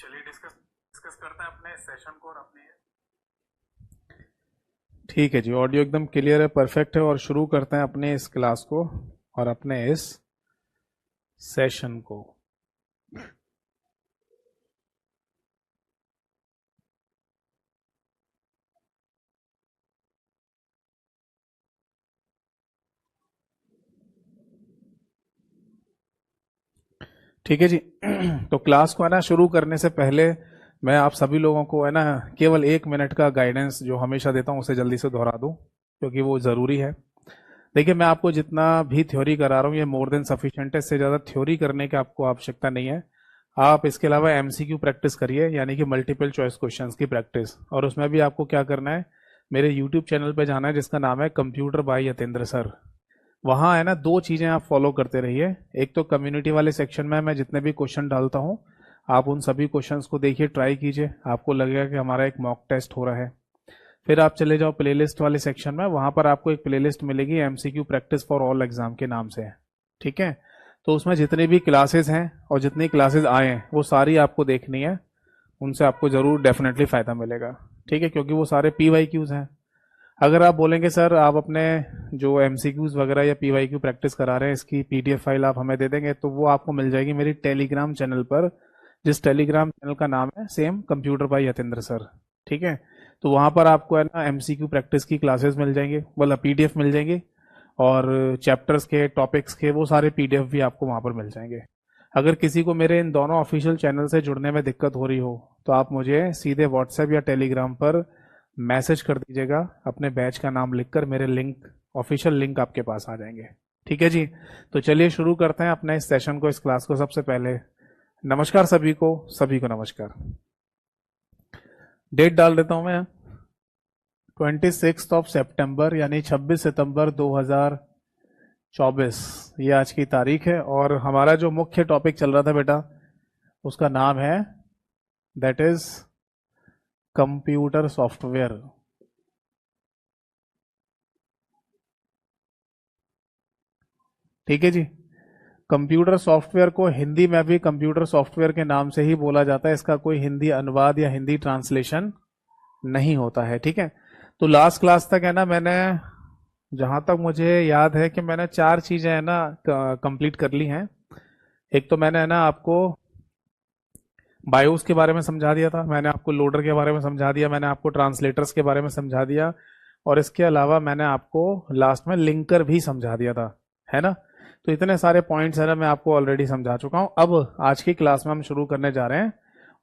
चलिए डिस्कस करते हैं अपने सेशन को और अपने। ठीक है जी, ऑडियो एकदम क्लियर है, परफेक्ट है। और शुरू करते हैं अपने इस क्लास को और अपने इस सेशन को। ठीक है जी। तो क्लास को है ना शुरू करने से पहले मैं आप सभी लोगों को है ना केवल 1 मिनट का गाइडेंस जो हमेशा देता हूँ उसे जल्दी से दोहरा दूं, क्योंकि वो ज़रूरी है। देखिए, मैं आपको जितना भी थ्योरी करा रहा हूँ ये मोर देन सफिशिएंट है। इससे ज़्यादा थ्योरी करने की आपको आवश्यकता नहीं है। आप इसके अलावा एमसीक्यू प्रैक्टिस करिए, यानी कि मल्टीपल चॉइस क्वेश्चंस की प्रैक्टिस। और उसमें भी आपको क्या करना है, मेरे यूट्यूब चैनल पे जाना है जिसका नाम है कंप्यूटर बाय यतेंद्र सर। वहाँ है ना 2 चीज़ें आप फॉलो करते रहिए। एक तो कम्युनिटी वाले सेक्शन में मैं जितने भी क्वेश्चन डालता हूँ आप उन सभी क्वेश्चंस को देखिए, ट्राई कीजिए, आपको लगेगा कि हमारा एक मॉक टेस्ट हो रहा है। फिर आप चले जाओ प्लेलिस्ट वाले सेक्शन में, वहां पर आपको एक प्लेलिस्ट मिलेगी MCQ practice for all exam के नाम से। ठीक है, तो उसमें जितनी भी क्लासेस हैं और जितनी क्लासेस आए हैं वो सारी आपको देखनी है। उनसे आपको जरूर डेफिनेटली फायदा मिलेगा। ठीक है, क्योंकि वो सारे पीवाईक्यूज हैं। अगर आप बोलेंगे सर आप अपने जो एमसीक्यूज वगैरह या पीवाईक्यू प्रैक्टिस करा रहे हैं इसकी पीडीएफ फाइल आप हमें दे देंगे, तो वो आपको मिल जाएगी मेरी टेलीग्राम चैनल पर, जिस टेलीग्राम चैनल का नाम है same computer by Yatendra sir. ठीक है, तो वहां पर आपको है ना एमसीक्यू प्रैक्टिस की क्लासेस मिल जाएंगे, मतलब पीडीएफ मिल जाएंगी। और चैप्टर्स के टॉपिक्स के वो सारे पीडीएफ भी आपको वहां पर मिल जाएंगे। अगर किसी को मेरे इन दोनों ऑफिशियल चैनल से जुड़ने में दिक्कत हो रही हो तो आप मुझे सीधे व्हाट्सएप या टेलीग्राम पर मैसेज कर दीजिएगा, अपने बैच का नाम लिखकर मेरे लिंक, ऑफिशियल लिंक आपके पास आ जाएंगे। ठीक है जी, तो चलिए शुरू करते हैं अपने इस सेशन को, इस क्लास को। सबसे पहले नमस्कार सभी को नमस्कार। डेट डाल देता हूं मैं, 26 सितंबर यानी 26 सितंबर 2024, ये आज की तारीख है। और हमारा जो मुख्य टॉपिक चल रहा था बेटा उसका नाम है दैट इज कंप्यूटर सॉफ्टवेयर। ठीक है जी, कंप्यूटर सॉफ्टवेयर को हिंदी में भी कंप्यूटर सॉफ्टवेयर के नाम से ही बोला जाता है, इसका कोई हिंदी अनुवाद या हिंदी ट्रांसलेशन नहीं होता है। ठीक है, तो लास्ट क्लास तक है ना मैंने, जहां तक मुझे याद है कि मैंने 4 चीजें है ना कंप्लीट कर ली हैं। एक तो मैंने है ना आपको बायोस के बारे में समझा दिया था, मैंने आपको लोडर के बारे में समझा दिया, मैंने आपको ट्रांसलेटर्स के बारे में समझा दिया, और इसके अलावा मैंने आपको लास्ट में लिंकर भी समझा दिया था, है ना। तो इतने सारे पॉइंट्स है ना मैं आपको ऑलरेडी समझा चुका हूं। अब आज की क्लास में हम शुरू करने जा रहे हैं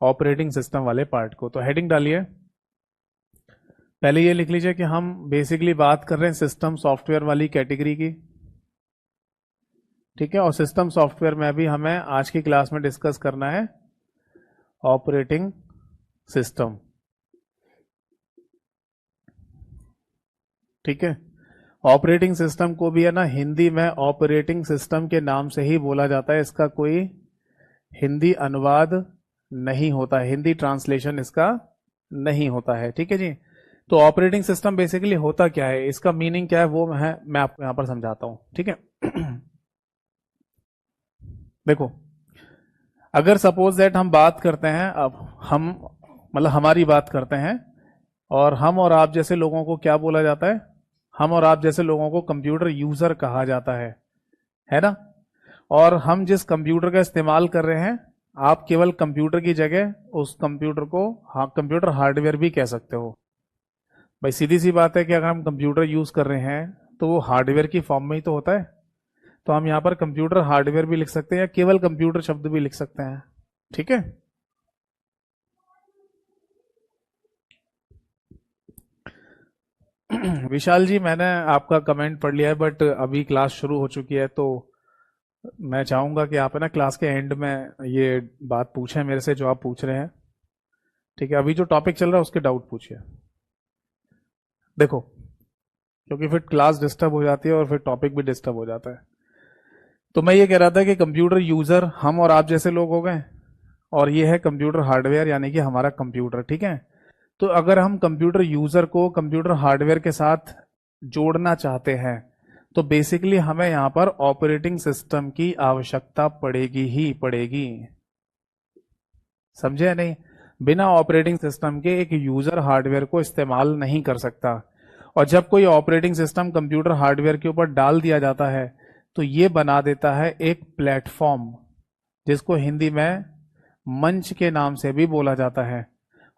ऑपरेटिंग सिस्टम वाले पार्ट को। तो हेडिंग डालिए, पहले ये लिख लीजिए कि हम बेसिकली बात कर रहे हैं सिस्टम सॉफ्टवेयर वाली कैटेगरी की। ठीक है, और सिस्टम सॉफ्टवेयर में भी हमें आज की क्लास में डिस्कस करना है ऑपरेटिंग सिस्टम। ठीक है, ऑपरेटिंग सिस्टम को भी है ना हिंदी में ऑपरेटिंग सिस्टम के नाम से ही बोला जाता है, इसका कोई हिंदी अनुवाद नहीं होता है, हिंदी ट्रांसलेशन इसका नहीं होता है। ठीक है जी, तो ऑपरेटिंग सिस्टम बेसिकली होता क्या है, इसका मीनिंग क्या है, वो मैं आपको यहां पर समझाता हूं। ठीक है, देखो, अगर सपोज दैट हम बात करते हैं, अब हम मतलब हमारी बात करते हैं, और हम और आप जैसे लोगों को क्या बोला जाता है, हम और आप जैसे लोगों को कंप्यूटर यूजर कहा जाता है ना। और हम जिस कंप्यूटर का इस्तेमाल कर रहे हैं, आप केवल कंप्यूटर की जगह उस कंप्यूटर को कंप्यूटर हार्डवेयर भी कह सकते हो। भाई सीधी सी बात है कि अगर हम कंप्यूटर यूज कर रहे हैं तो वो हार्डवेयर की फॉर्म में ही तो होता है। तो हम यहाँ पर कंप्यूटर हार्डवेयर भी लिख सकते हैं या केवल कंप्यूटर शब्द भी लिख सकते हैं। ठीक है, विशाल जी मैंने आपका कमेंट पढ़ लिया है, बट अभी क्लास शुरू हो चुकी है, तो मैं चाहूंगा कि आप है ना क्लास के एंड में ये बात पूछें मेरे से जो आप पूछ रहे हैं। ठीक है, अभी जो टॉपिक चल रहा है उसके डाउट पूछिए। देखो, क्योंकि फिर क्लास डिस्टर्ब हो जाती है और फिर टॉपिक भी डिस्टर्ब हो जाता है। तो मैं ये कह रहा था कि कंप्यूटर यूजर हम और आप जैसे लोग हो गए, और ये है कंप्यूटर हार्डवेयर यानी कि हमारा कंप्यूटर। ठीक है, तो अगर हम कंप्यूटर यूजर को कंप्यूटर हार्डवेयर के साथ जोड़ना चाहते हैं तो बेसिकली हमें यहां पर ऑपरेटिंग सिस्टम की आवश्यकता पड़ेगी ही पड़ेगी। समझे या नहीं? बिना ऑपरेटिंग सिस्टम के एक यूजर हार्डवेयर को इस्तेमाल नहीं कर सकता। और जब कोई ऑपरेटिंग सिस्टम कंप्यूटर हार्डवेयर के ऊपर डाल दिया जाता है तो ये बना देता है एक प्लेटफॉर्म, जिसको हिंदी में मंच के नाम से भी बोला जाता है।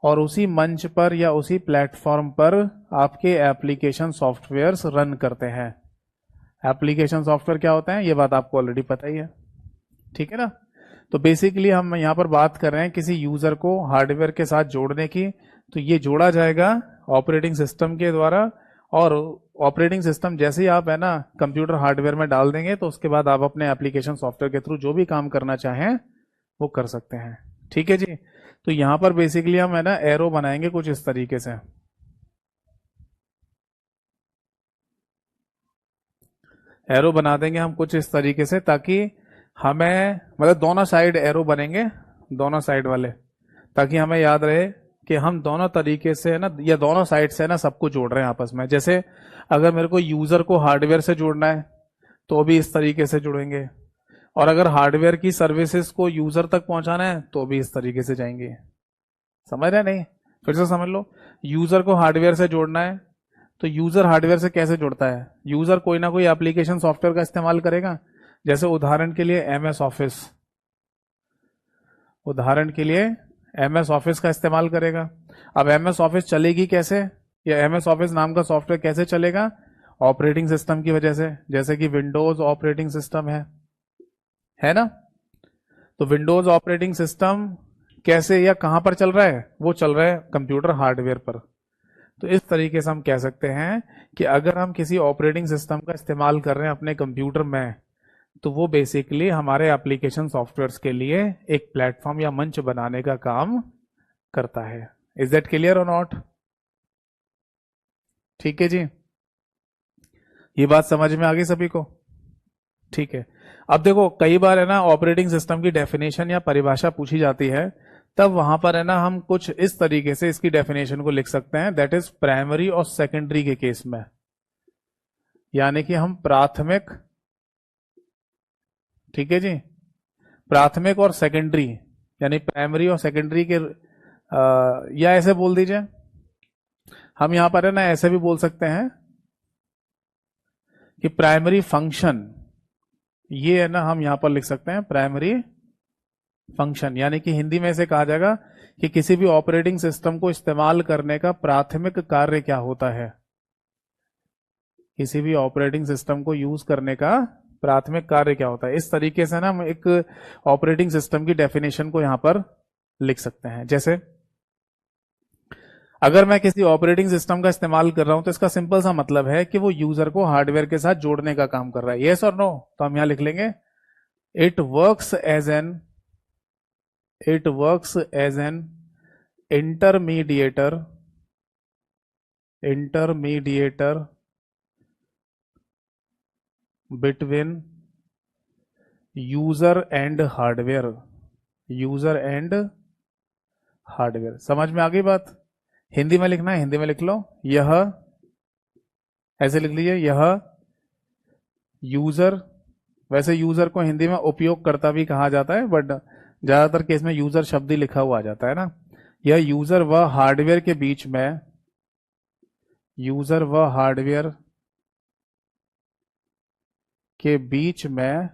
और उसी मंच पर या उसी प्लेटफॉर्म पर आपके एप्लीकेशन सॉफ्टवेयर्स रन करते हैं। एप्लीकेशन सॉफ्टवेयर क्या होते हैं ये बात आपको ऑलरेडी पता ही है, ठीक है ना? तो बेसिकली हम यहाँ पर बात कर रहे हैं किसी यूजर को हार्डवेयर के साथ जोड़ने की। तो ये जोड़ा जाएगा ऑपरेटिंग सिस्टम के द्वारा, और ऑपरेटिंग सिस्टम जैसे ही आप है ना कंप्यूटर हार्डवेयर में डाल देंगे तो उसके बाद आप अपने एप्लीकेशन सॉफ्टवेयर के थ्रू जो भी काम करना चाहें वो कर सकते हैं। ठीक है जी। तो यहां पर बेसिकली हम है ना एरो बनाएंगे कुछ इस तरीके से। एरो बना देंगे हम कुछ इस तरीके से ताकि हमें मतलब दोनों साइड एरो बनेंगे, दोनों साइड वाले, ताकि हमें याद रहे कि हम दोनों तरीके से है ना या दोनों साइड से है ना सबको जोड़ रहे हैं आपस में। जैसे अगर मेरे को यूजर को हार्डवेयर से जोड़ना है तो भी इस तरीके से जुड़ेंगे, और अगर हार्डवेयर की सर्विसेज को यूजर तक पहुंचाना है तो भी इस तरीके से जाएंगे। समझ रहे नहीं? फिर से समझ लो। यूजर को हार्डवेयर से जोड़ना है तो यूजर हार्डवेयर से कैसे जुड़ता है? यूजर कोई ना कोई एप्लीकेशन सॉफ्टवेयर का इस्तेमाल करेगा। जैसे उदाहरण के लिए एमएस ऑफिस, उदाहरण के लिए एमएस ऑफिस का इस्तेमाल करेगा। अब एमएस ऑफिस चलेगी कैसे, या एमएस ऑफिस नाम का सॉफ्टवेयर कैसे चलेगा? ऑपरेटिंग सिस्टम की वजह से। जैसे कि विंडोज ऑपरेटिंग सिस्टम है ना? तो विंडोज ऑपरेटिंग सिस्टम कैसे या कहां पर चल रहा है? वो चल रहा है कंप्यूटर हार्डवेयर पर। तो इस तरीके से हम कह सकते हैं कि अगर हम किसी ऑपरेटिंग सिस्टम का इस्तेमाल कर रहे हैं अपने कंप्यूटर में तो वो बेसिकली हमारे एप्लीकेशन सॉफ्टवेयर्स के लिए एक प्लेटफॉर्म या मंच बनाने का काम करता है। इज दैट क्लियर और नॉट? ठीक है जी, ये बात समझ में आ गई सभी को? ठीक है। अब देखो कई बार है ना ऑपरेटिंग सिस्टम की डेफिनेशन या परिभाषा पूछी जाती है, तब वहां पर है ना हम कुछ इस तरीके से इसकी डेफिनेशन को लिख सकते हैं, दैट इज प्राइमरी और सेकेंडरी के केस में। यानी कि हम प्राथमिक, ठीक है जी, प्राथमिक और सेकेंडरी, यानी प्राइमरी और सेकेंडरी के या ऐसे बोल दीजिए, हम यहां पर है ना ऐसे भी बोल सकते हैं कि प्राइमरी फंक्शन, ये है ना हम यहां पर लिख सकते हैं प्राइमरी फंक्शन। यानी कि हिंदी में इसे कहा जाएगा कि किसी भी ऑपरेटिंग सिस्टम को इस्तेमाल करने का प्राथमिक कार्य क्या होता है। किसी भी ऑपरेटिंग सिस्टम को यूज करने का प्राथमिक कार्य क्या होता है। इस तरीके से ना हम एक ऑपरेटिंग सिस्टम की डेफिनेशन को यहां पर लिख सकते हैं। जैसे अगर मैं किसी ऑपरेटिंग सिस्टम का इस्तेमाल कर रहा हूं तो इसका सिंपल सा मतलब है कि वो यूजर को हार्डवेयर के साथ जोड़ने का काम कर रहा है। यस और नो? तो हम यहां लिख लेंगे it works as an intermediator between user and hardware. समझ में आ गई बात? हिंदी में लिखना है, हिंदी में लिख लो। यह ऐसे लिख लीजिए, यह यूजर, वैसे यूजर को हिंदी में उपयोगकर्ता भी कहा जाता है, बट ज्यादातर केस में यूजर शब्द ही लिखा हुआ आ जाता है ना। यह यूजर व हार्डवेयर के बीच में, यूजर व हार्डवेयर के बीच में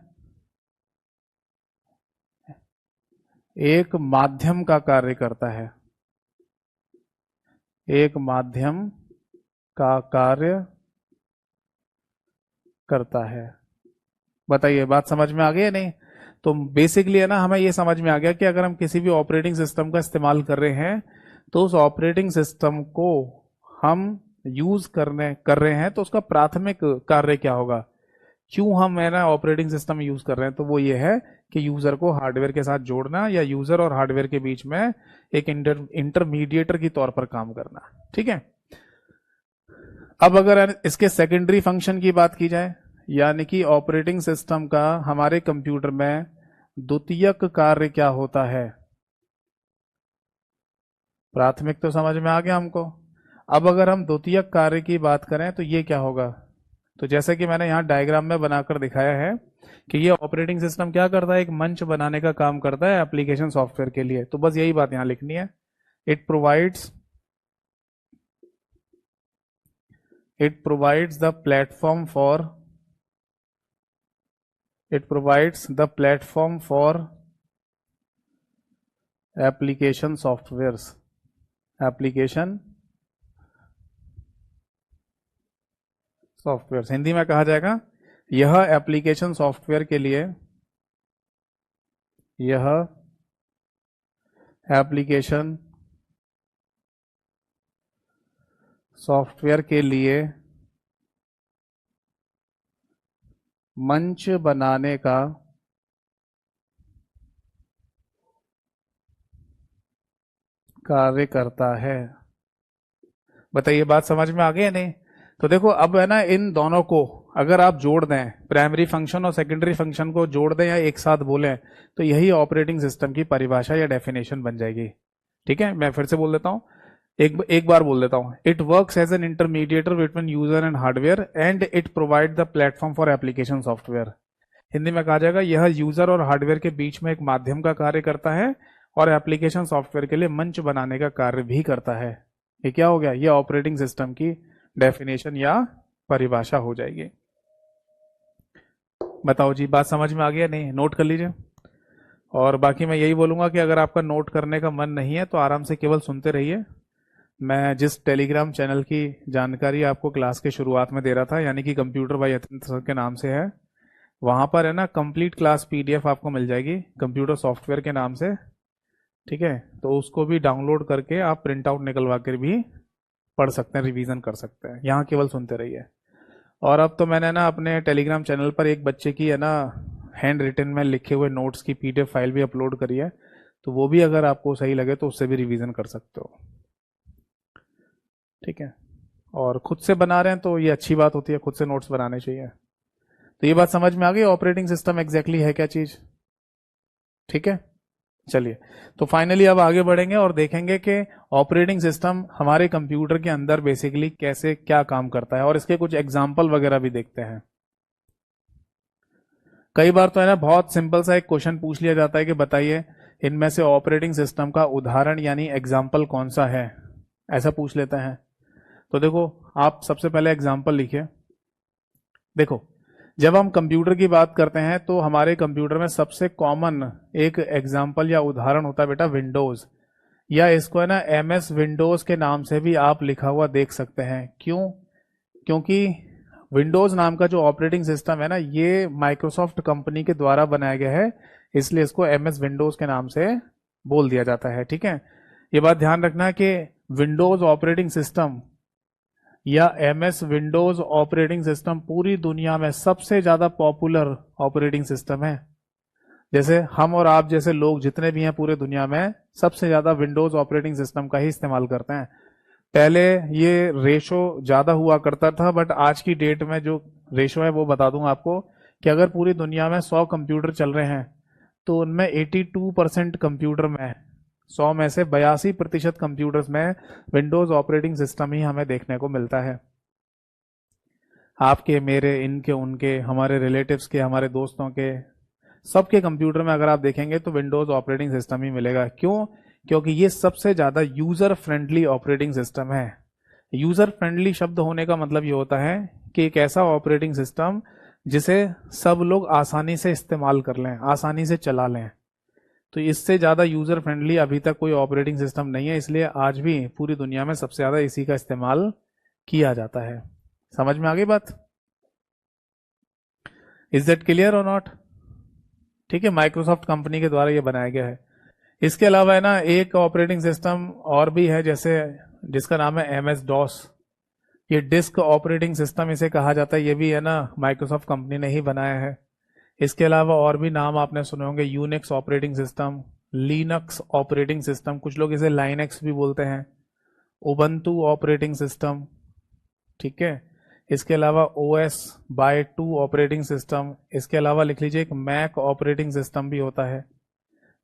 एक माध्यम का कार्य करता है, एक माध्यम का कार्य करता है। बताइए बात समझ में आ गई या नहीं? तो बेसिकली है ना हमें ये समझ में आ गया कि अगर हम किसी भी ऑपरेटिंग सिस्टम का इस्तेमाल कर रहे हैं तो उस ऑपरेटिंग सिस्टम को हम यूज कर रहे हैं तो उसका प्राथमिक कार्य क्या होगा, क्यों हम है ना ऑपरेटिंग सिस्टम यूज कर रहे हैं। तो वो ये है कि यूजर को हार्डवेयर के साथ जोड़ना या यूजर और हार्डवेयर के बीच में एक इंटरमीडिएटर की तौर पर काम करना। ठीक है। अब अगर इसके सेकेंडरी फंक्शन की बात की जाए, यानी कि ऑपरेटिंग सिस्टम का हमारे कंप्यूटर में द्वितीयक कार्य क्या होता है। प्राथमिक तो समझ में आ गया हमको। अब अगर हम द्वितीयक कार्य की बात करें तो ये क्या होगा, तो जैसे कि मैंने यहाँ डायग्राम में बनाकर दिखाया है कि ये ऑपरेटिंग सिस्टम क्या करता है, एक मंच बनाने का काम करता है एप्लीकेशन सॉफ्टवेयर के लिए। तो बस यही बात यहाँ लिखनी है, it provides the platform for application software Hindi में कहा जाएगा, यह एप्लीकेशन सॉफ्टवेयर के लिए मंच बनाने का कार्य करता है। बताइए बात समझ में आ गई या नहीं? तो देखो अब है ना, इन दोनों को अगर आप जोड़ दें, प्राइमरी फंक्शन और सेकेंडरी फंक्शन को जोड़ दें या एक साथ बोलें, तो यही ऑपरेटिंग सिस्टम की परिभाषा या डेफिनेशन बन जाएगी। ठीक है, मैं फिर से बोल देता हूं, एक बार बोल देता हूं। It works as an intermediator between user and hardware and it provide the platform for application software. Hindi में कहा जाएगा, यह यूजर और हार्डवेयर के बीच में एक माध्यम का कार्य करता है और एप्लीकेशन सॉफ्टवेयर के लिए मंच बनाने का कार्य भी करता है। ये क्या हो गया, ये ऑपरेटिंग सिस्टम की डेफिनेशन या परिभाषा हो जाएगी। बताओ जी, बात समझ में आ गया? नहीं, नोट कर लीजिए। और बाकी मैं यही बोलूंगा कि अगर आपका नोट करने का मन नहीं है तो आराम से केवल सुनते रहिए। मैं जिस टेलीग्राम चैनल की जानकारी आपको क्लास के शुरुआत में दे रहा था, यानी कि कंप्यूटर बाय यतीन्द्र सर के नाम से है, वहां पर है ना कंप्लीट क्लास पीडीएफ आपको मिल जाएगी कंप्यूटर सॉफ्टवेयर के नाम से। ठीक है, तो उसको भी डाउनलोड करके आप प्रिंट आउट निकलवा कर भी पढ़ सकते हैं, रिवीजन कर सकते हैं। यहाँ केवल सुनते रहिए। और अब तो मैंने ना अपने टेलीग्राम चैनल पर एक बच्चे की है ना हैंड रिटन में लिखे हुए नोट्स की पीडीएफ फाइल भी अपलोड करी है, तो वो भी अगर आपको सही लगे तो उससे भी रिवीजन कर सकते हो। ठीक है, और खुद से बना रहे हैं तो ये अच्छी बात होती है, खुद से नोट्स बनाने चाहिए। तो ये बात समझ में आ गई, ऑपरेटिंग सिस्टम एग्जैक्टली है क्या चीज? ठीक है, चलिए तो फाइनली अब आगे बढ़ेंगे और देखेंगे कि ऑपरेटिंग सिस्टम हमारे कंप्यूटर के अंदर बेसिकली कैसे क्या काम करता है, और इसके कुछ एग्जाम्पल वगैरह भी देखते हैं। कई बार तो है ना बहुत सिंपल सा एक क्वेश्चन पूछ लिया जाता है कि बताइए इनमें से ऑपरेटिंग सिस्टम का उदाहरण यानी एग्जाम्पल कौन सा है, ऐसा पूछ लेते हैं। तो देखो, आप सबसे पहले एग्जाम्पल लिखिए। देखो, जब हम कंप्यूटर की बात करते हैं तो हमारे कंप्यूटर में सबसे कॉमन एक एग्जाम्पल या उदाहरण होता है बेटा विंडोज, या इसको है ना एमएस विंडोज के नाम से भी आप लिखा हुआ देख सकते हैं। क्यों? क्योंकि विंडोज नाम का जो ऑपरेटिंग सिस्टम है ना, ये माइक्रोसॉफ्ट कंपनी के द्वारा बनाया गया है, इसलिए इसको एमएस विंडोज के नाम से बोल दिया जाता है। ठीक है, ये बात ध्यान रखना है कि विंडोज ऑपरेटिंग सिस्टम या एमएस विंडोज ऑपरेटिंग सिस्टम पूरी दुनिया में सबसे ज्यादा पॉपुलर ऑपरेटिंग सिस्टम है। जैसे हम और आप जैसे लोग जितने भी हैं पूरे दुनिया में, सबसे ज्यादा विंडोज ऑपरेटिंग सिस्टम का ही इस्तेमाल करते हैं। पहले ये रेशो ज्यादा हुआ करता था, बट आज की डेट में जो रेशो है वो बता दूं आपको कि अगर पूरी दुनिया में 100 कंप्यूटर चल रहे हैं तो उनमें 82% कंप्यूटर में, 100 में से 82% कंप्यूटर्स में विंडोज ऑपरेटिंग सिस्टम ही हमें देखने को मिलता है। आपके, मेरे, इनके, उनके, हमारे रिलेटिव्स के, हमारे दोस्तों के, सबके कंप्यूटर में अगर आप देखेंगे तो विंडोज ऑपरेटिंग सिस्टम ही मिलेगा। क्यों? क्योंकि ये सबसे ज्यादा यूजर फ्रेंडली ऑपरेटिंग सिस्टम है। यूजर फ्रेंडली शब्द होने का मतलब ये होता है कि एक ऐसा ऑपरेटिंग सिस्टम जिसे सब लोग आसानी से इस्तेमाल कर लें, आसानी से चला लें। तो इससे ज्यादा यूजर फ्रेंडली अभी तक कोई ऑपरेटिंग सिस्टम नहीं है, इसलिए आज भी पूरी दुनिया में सबसे ज्यादा इसी का इस्तेमाल किया जाता है। समझ में आ गई बात? इज दैट क्लियर और नॉट? ठीक है, माइक्रोसॉफ्ट कंपनी के द्वारा ये बनाया गया है। इसके अलावा है ना एक ऑपरेटिंग सिस्टम और भी है, जैसे जिसका नाम है एमएस डॉस। ये डिस्क ऑपरेटिंग सिस्टम इसे कहा जाता है, ये भी है ना माइक्रोसॉफ्ट कंपनी ने ही बनाया है। इसके अलावा और भी नाम आपने सुने होंगे, Unix operating system, Linux operating system, कुछ लोग इसे लाइनेक्स भी बोलते हैं, उबंटू ऑपरेटिंग सिस्टम। ठीक है, इसके अलावा OS बाय 2 ऑपरेटिंग सिस्टम। इसके अलावा लिख लीजिए एक मैक ऑपरेटिंग सिस्टम भी होता है।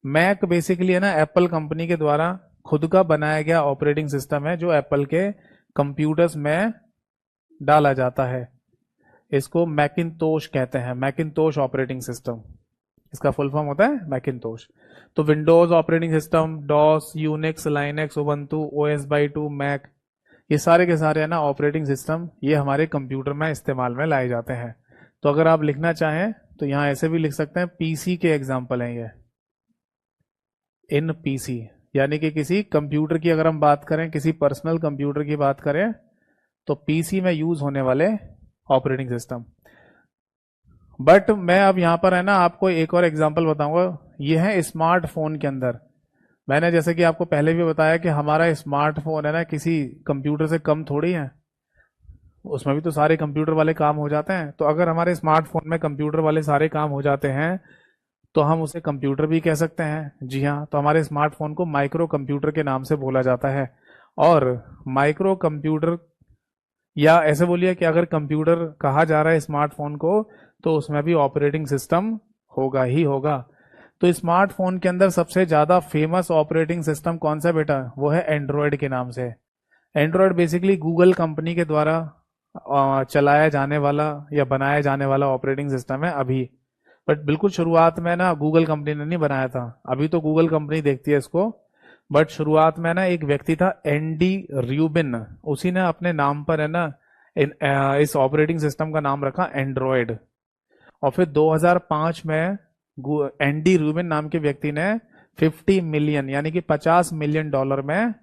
मैक बेसिकली है ना एप्पल कंपनी के द्वारा खुद का बनाया गया ऑपरेटिंग सिस्टम है, जो एप्पल के कंप्यूटर्स में डाला जाता है। इसको मैकिन्टोश कहते हैं, मैकिन्टोश ऑपरेटिंग सिस्टम, इसका फुल फॉर्म होता है मैकिन्टोश। तो Windows operating system, DOS, Unix, Linux, Ubuntu, OS by 2, Mac, ये सारे के सारे है ना ऑपरेटिंग सिस्टम, ये हमारे कंप्यूटर में इस्तेमाल में लाए जाते हैं। तो अगर आप लिखना चाहें तो यहां ऐसे भी लिख सकते हैं, पीसी के एग्जाम्पल हैं ये, इन पीसी, यानी कि किसी कंप्यूटर की अगर हम बात करें, किसी पर्सनल कंप्यूटर की बात करें, तो पीसी में यूज होने वाले ऑपरेटिंग सिस्टम। बट मैं अब यहां पर है ना आपको एक और एग्जांपल बताऊंगा, ये है स्मार्टफोन के अंदर। मैंने जैसे कि आपको पहले भी बताया कि हमारा स्मार्टफोन है ना किसी कंप्यूटर से कम थोड़ी है, उसमें भी तो सारे कंप्यूटर वाले काम हो जाते हैं। तो अगर हमारे स्मार्टफोन में कंप्यूटर वाले सारे काम हो जाते हैं तो हम उसे कंप्यूटर भी कह सकते हैं। जी हाँ, तो हमारे स्मार्टफोन को माइक्रो कंप्यूटर के नाम से बोला जाता है। और माइक्रो कंप्यूटर, या ऐसे बोलिए कि अगर कंप्यूटर कहा जा रहा है स्मार्टफोन को, तो उसमें भी ऑपरेटिंग सिस्टम होगा ही होगा। तो स्मार्टफोन के अंदर सबसे ज्यादा फेमस ऑपरेटिंग सिस्टम कौन सा बेटा? वो है एंड्रॉयड के नाम से। एंड्रॉयड बेसिकली गूगल कंपनी के द्वारा चलाया जाने वाला या बनाया जाने वाला ऑपरेटिंग सिस्टम है अभी। बट बिल्कुल शुरुआत में ना गूगल कंपनी ने नहीं बनाया था, अभी तो गूगल कंपनी देखती है इसको। बट शुरुआत में ना एक व्यक्ति था एंडी र्यूबिन, उसी ने अपने नाम पर है ना इस ऑपरेटिंग सिस्टम का नाम रखा एंड्रॉयड। और फिर 2005 में एंडी र्यूबिन नाम के व्यक्ति ने 50 मिलियन यानी कि $50 मिलियन में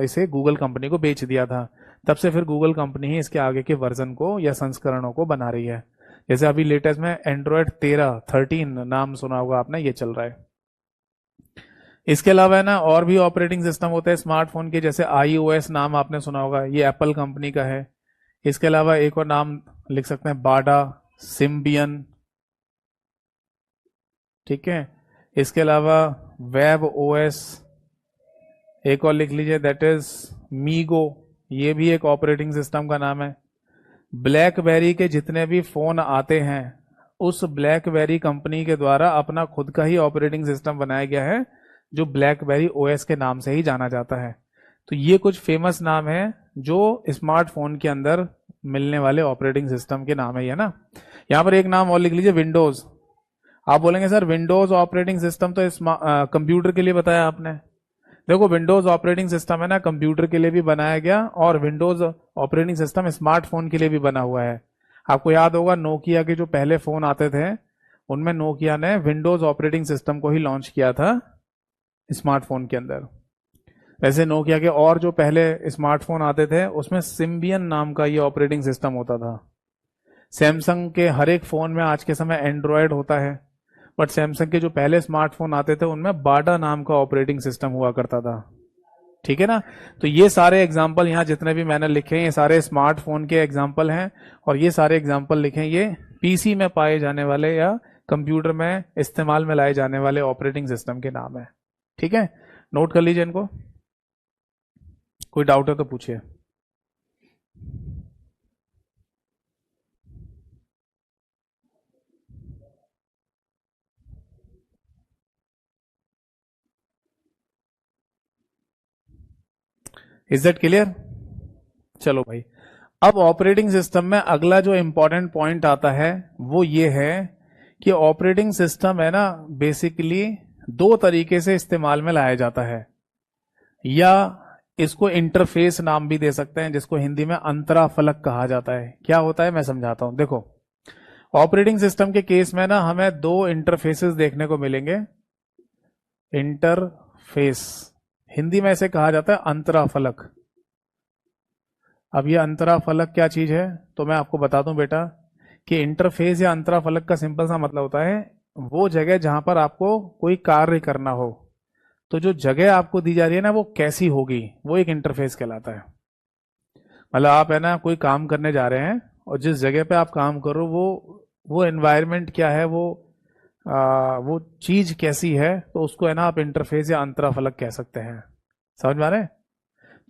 इसे गूगल कंपनी को बेच दिया था। तब से फिर गूगल कंपनी ही इसके आगे के वर्जन को या संस्करणों को बना रही है। जैसे अभी लेटेस्ट में एंड्रॉयड 13 नाम सुना होगा आपने, ये चल रहा है। इसके अलावा है ना और भी ऑपरेटिंग सिस्टम होते हैं स्मार्टफोन के, जैसे iOS नाम आपने सुना होगा, ये एप्पल कंपनी का है। इसके अलावा एक और नाम लिख सकते हैं बाडा, सिम्बियन, ठीक है। इसके अलावा वेब ओएस, एक और लिख लीजिए दैट इज मीगो, ये भी एक ऑपरेटिंग सिस्टम का नाम है। ब्लैकबेरी के जितने भी फोन आते हैं, उस ब्लैकबेरी कंपनी के द्वारा अपना खुद का ही ऑपरेटिंग सिस्टम बनाया गया है, जो ब्लैकबेरी ओएस के नाम से ही जाना जाता है। तो ये कुछ फेमस नाम है जो स्मार्टफोन के अंदर मिलने वाले ऑपरेटिंग सिस्टम के नाम है, ये ना। यहां पर एक नाम और लिख लीजिए, विंडोज। आप बोलेंगे सर विंडोज ऑपरेटिंग सिस्टम तो कंप्यूटर के लिए बताया आपने। देखो विंडोज ऑपरेटिंग सिस्टम है ना कंप्यूटर के लिए भी बनाया गया, और विंडोज ऑपरेटिंग सिस्टम स्मार्टफोन के लिए भी बना हुआ है। आपको याद होगा नोकिया के जो पहले फोन आते थे, उनमें नोकिया ने विंडोज ऑपरेटिंग सिस्टम को ही लॉन्च किया था स्मार्टफोन के अंदर। वैसे नोकिया के और जो पहले स्मार्टफोन आते थे उसमें सिम्बियन नाम का ये ऑपरेटिंग सिस्टम होता था। सैमसंग के हर एक फोन में आज के समय एंड्रॉयड होता है, बट सैमसंग के जो पहले स्मार्टफोन आते थे उनमें बाडा नाम का ऑपरेटिंग सिस्टम हुआ करता था, ठीक है ना। तो ये सारे एग्जाम्पल यहाँ जितने भी मैंने लिखे हैं, ये सारे स्मार्टफोन के एग्जाम्पल हैं, और ये सारे एग्जाम्पल लिखे हैं ये पीसी में पाए जाने वाले या कंप्यूटर में इस्तेमाल में लाए जाने वाले ऑपरेटिंग सिस्टम के नाम है, ठीक है। नोट कर लीजिए इनको, कोई डाउट है तो पूछिए। Is that clear? चलो भाई, अब ऑपरेटिंग सिस्टम में अगला जो इंपॉर्टेंट पॉइंट आता है वो ये है कि ऑपरेटिंग सिस्टम है ना बेसिकली दो तरीके से इस्तेमाल में लाया जाता है, या इसको इंटरफेस नाम भी दे सकते हैं, जिसको हिंदी में अंतराफलक कहा जाता है। क्या होता है मैं समझाता हूं। देखो ऑपरेटिंग सिस्टम के केस में ना हमें दो इंटरफेसेस देखने को मिलेंगे। इंटरफेस हिंदी में ऐसे कहा जाता है अंतराफलक। अब ये अंतराफलक क्या चीज है तो मैं आपको बता दूं बेटा कि इंटरफेस या अंतराफलक का सिंपल सा मतलब होता है वो जगह जहां पर आपको कोई कार्य करना हो, तो जो जगह आपको दी जा रही है ना वो कैसी होगी, वो एक इंटरफेस कहलाता है। मतलब आप है ना कोई काम करने जा रहे हैं और जिस जगह पे आप काम करो वो एनवायरनमेंट क्या है, वो चीज कैसी है, तो उसको है ना आप इंटरफेस या अंतराफलक कह सकते हैं। समझ में आ रहा है?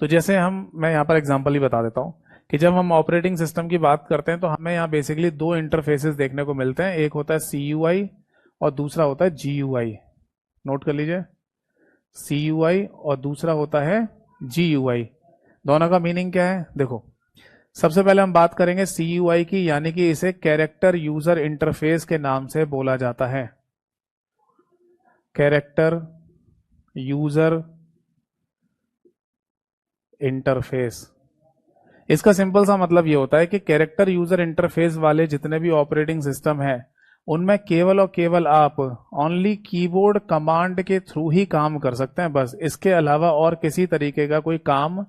तो जैसे मैं यहाँ पर एग्जांपल ही बता देता हूँ कि जब हम ऑपरेटिंग सिस्टम की बात करते हैं तो हमें यहाँ बेसिकली दो इंटरफेसेस देखने को मिलते हैं। एक होता है CUI और दूसरा होता है GUI। नोट कर लीजिए, CUI और दूसरा होता है GUI। दोनों का मीनिंग क्या है? देखो सबसे पहले हम बात करेंगे CUI की, यानी कि इसे कैरेक्टर यूजर इंटरफेस के नाम से बोला जाता है। कैरेक्टर यूजर इंटरफेस, इसका सिंपल सा मतलब ये होता है कि कैरेक्टर यूजर इंटरफेस वाले जितने भी ऑपरेटिंग सिस्टम है उनमें केवल और केवल आप ओनली कीबोर्ड कमांड के थ्रू ही काम कर सकते हैं, बस। इसके अलावा और किसी तरीके का कोई काम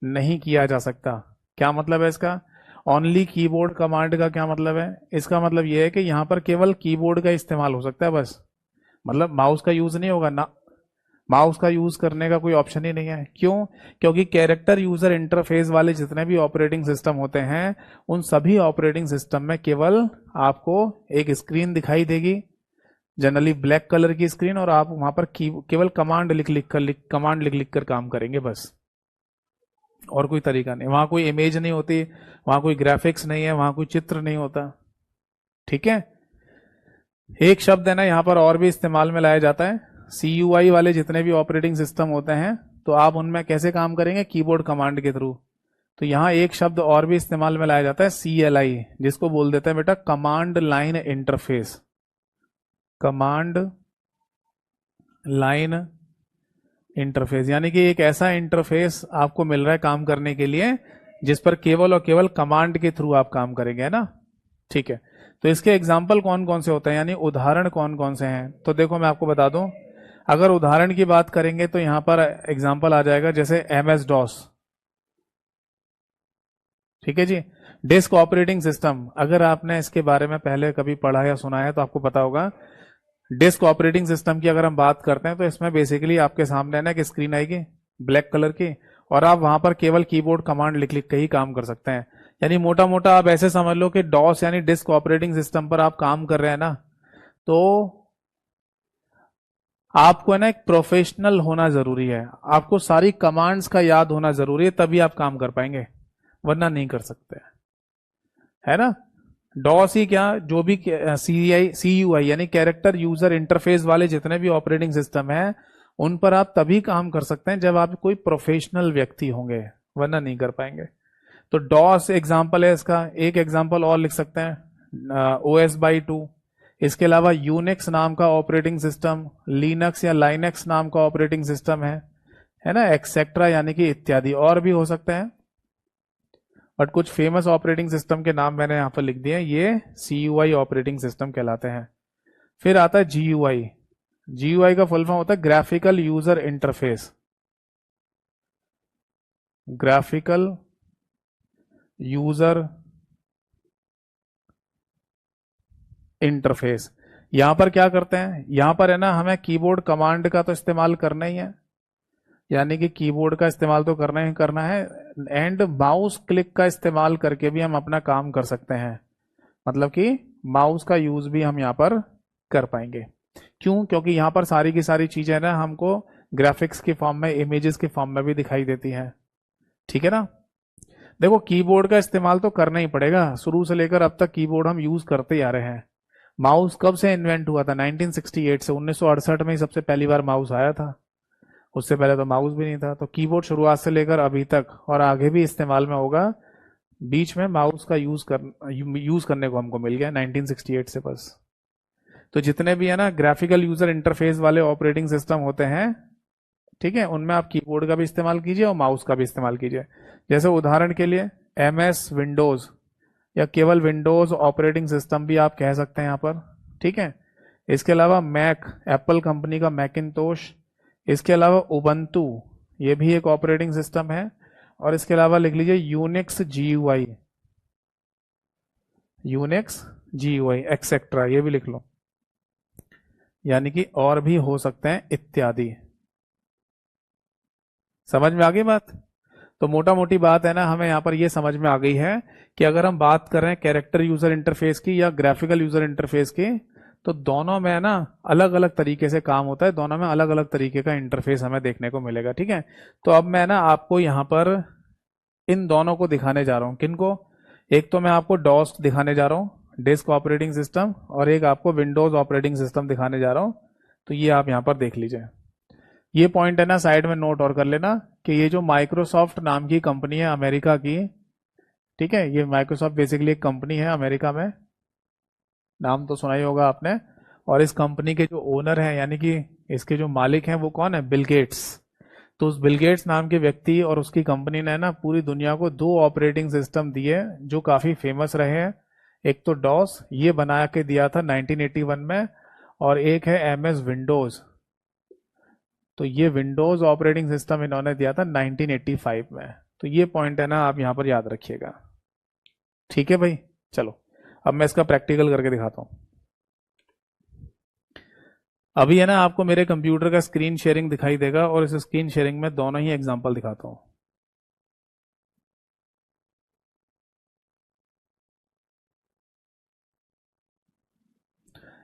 नहीं किया जा सकता। क्या मतलब है इसका? ओनली कीबोर्ड कमांड का क्या मतलब है? इसका मतलब यह है कि यहां पर केवल कीबोर्ड का इस्तेमाल हो सकता है, बस। मतलब माउस का यूज नहीं होगा ना, माउस का यूज करने का कोई ऑप्शन ही नहीं है। क्यों? क्योंकि कैरेक्टर यूजर इंटरफेस वाले जितने भी ऑपरेटिंग सिस्टम होते हैं उन सभी ऑपरेटिंग सिस्टम में केवल आपको एक स्क्रीन दिखाई देगी, जनरली ब्लैक कलर की स्क्रीन, और आप वहां पर केवल कमांड लिख लिख कर काम करेंगे, बस। और कोई तरीका नहीं। वहां कोई इमेज नहीं होती, वहां कोई ग्राफिक्स नहीं है, वहां कोई चित्र नहीं होता। ठीक है। एक शब्द है ना यहां पर और भी इस्तेमाल में लाया जाता है। CUI वाले जितने भी ऑपरेटिंग सिस्टम होते हैं तो आप उनमें कैसे काम करेंगे? कीबोर्ड कमांड के थ्रू। तो यहां एक शब्द और भी इस्तेमाल में लाया जाता है, CLI, जिसको बोल देते हैं बेटा command line interface. Command line interface, यानी कि एक ऐसा इंटरफेस आपको मिल रहा है काम करने के लिए जिस पर केवल और केवल कमांड के थ्रू आप काम करेंगे, है ना? ठीक है। तो इसके एग्जाम्पल कौन कौन से होते हैं, यानी उदाहरण कौन कौन से हैं? तो देखो मैं आपको बता दूं, अगर उदाहरण की बात करेंगे तो यहां पर एग्जाम्पल आ जाएगा जैसे MS-DOS। ठीक है जी। डिस्क ऑपरेटिंग सिस्टम, अगर आपने इसके बारे में पहले कभी पढ़ा या सुना है तो आपको पता होगा। डिस्क ऑपरेटिंग सिस्टम की अगर हम बात करते हैं तो इसमें बेसिकली आपके सामने ना एक स्क्रीन आएगी ब्लैक कलर की, और आप वहां पर केवल कीबोर्ड कमांड लिख लिख के ही काम कर सकते हैं। यानी मोटा मोटा आप ऐसे समझ लो कि डॉस यानी डिस्क ऑपरेटिंग सिस्टम पर आप काम कर रहे हैं ना, तो आपको है ना एक प्रोफेशनल होना जरूरी है। आपको सारी कमांड्स का याद होना जरूरी है, तभी आप काम कर पाएंगे, वरना नहीं कर सकते, है ना? डॉस ही क्या, जो भी CUI यानी कैरेक्टर यूजर इंटरफेस वाले जितने भी ऑपरेटिंग सिस्टम है उन पर आप तभी काम कर सकते हैं जब आप कोई प्रोफेशनल व्यक्ति होंगे, वरना नहीं कर पाएंगे। तो डॉस एग्जाम्पल है इसका। एक एग्जाम्पल और लिख सकते हैं, OS/2। इसके अलावा यूनिक्स नाम का ऑपरेटिंग सिस्टम, लिनक्स या लाइनेक्स नाम का ऑपरेटिंग सिस्टम है ना, एक्सेट्रा, यानी कि इत्यादि और भी हो सकते हैं। बट कुछ फेमस ऑपरेटिंग सिस्टम के नाम मैंने यहां पर लिख दिए हैं, ये CUI ऑपरेटिंग सिस्टम कहलाते हैं। फिर आता है GUI। GUI का फुल फॉर्म होता है graphical user interface. Graphical user interface. यहां पर क्या करते हैं, यहां पर है ना हमें कीबोर्ड कमांड का तो इस्तेमाल करना ही है, यानी कि कीबोर्ड का इस्तेमाल तो करना ही करना है, एंड माउस क्लिक का इस्तेमाल करके भी हम अपना काम कर सकते हैं। मतलब कि माउस का यूज भी हम यहां पर कर पाएंगे। क्यों? क्योंकि यहां पर सारी की सारी चीजें ना हमको ग्राफिक्स के फॉर्म में, इमेजेस के फॉर्म में भी दिखाई देती हैं। ठीक है ना? देखो कीबोर्ड का इस्तेमाल तो करना ही पड़ेगा, शुरू से लेकर अब तक कीबोर्ड हम यूज करते ही आ रहे हैं। माउस कब से इन्वेंट हुआ था? 1968 से। 1968 में ही सबसे पहली बार माउस आया था, उससे पहले तो माउस भी नहीं था। तो कीबोर्ड शुरुआत से लेकर अभी तक और आगे भी इस्तेमाल में होगा। बीच में माउस का यूज करने को हमको मिल गया 1968 से, बस। तो जितने भी है ना ग्राफिकल यूजर इंटरफेस वाले ऑपरेटिंग सिस्टम होते हैं, ठीक है, उनमें आप कीबोर्ड का भी इस्तेमाल कीजिए और माउस का भी इस्तेमाल कीजिए। जैसे उदाहरण के लिए MS विंडोज या केवल विंडोज ऑपरेटिंग सिस्टम भी आप कह सकते हैं यहाँ पर। ठीक है। इसके अलावा मैक, एप्पल कंपनी का मैकिनतोश। इसके अलावा उबंटू, ये भी एक ऑपरेटिंग सिस्टम है। और इसके अलावा लिख लीजिए Unix GUI, Unix GUI etcetera, ये भी लिख लो, यानी कि और भी हो सकते हैं इत्यादि। समझ में आ गई बात? तो मोटा मोटी बात है ना, हमें यहां पर ये समझ में आ गई है कि अगर हम बात कर रहे हैं कैरेक्टर यूजर इंटरफेस की या ग्राफिकल यूजर इंटरफेस की, तो दोनों में ना अलग अलग तरीके से काम होता है, दोनों में अलग अलग तरीके का इंटरफेस हमें देखने को मिलेगा। ठीक है। तो अब मैं ना आपको यहां पर इन दोनों को दिखाने जा रहा हूं। किनको? एक तो मैं आपको डॉस दिखाने जा रहा हूं, डिस्क ऑपरेटिंग सिस्टम, और एक आपको विंडोज ऑपरेटिंग सिस्टम दिखाने जा रहा हूं। तो ये आप यहां पर देख लीजिए। ये पॉइंट है ना साइड में नोट और कर लेना कि ये जो माइक्रोसॉफ्ट नाम की कंपनी है अमेरिका की, ठीक है, ये माइक्रोसॉफ्ट बेसिकली एक कंपनी है अमेरिका में, नाम तो सुना ही होगा आपने। और इस कंपनी के जो ओनर हैं, यानी कि इसके जो मालिक हैं, वो कौन है? Bill Gates. तो उस बिल गेट्स नाम के व्यक्ति और उसकी कंपनी ने ना पूरी दुनिया को दो ऑपरेटिंग सिस्टम दिए जो काफ़ी फेमस रहे हैं। एक तो डॉस, ये बना के दिया था 1981 में, और एक है MS विंडोज़। तो ये विंडोज़ ऑपरेटिंग सिस्टम इन्होंने दिया था 1985 में। तो ये पॉइंट है ना, आप यहाँ पर याद रखिएगा। ठीक है भाई, चलो अब मैं इसका प्रैक्टिकल करके दिखाता हूँ। अभी है ना, आपको मेरे कंप्यूटर का स्क्रीन शेयरिंग दिखाई देगा, और इस स्क्रीन शेयरिंग में दोनों ही एग्जांपल दिखाता हूँ।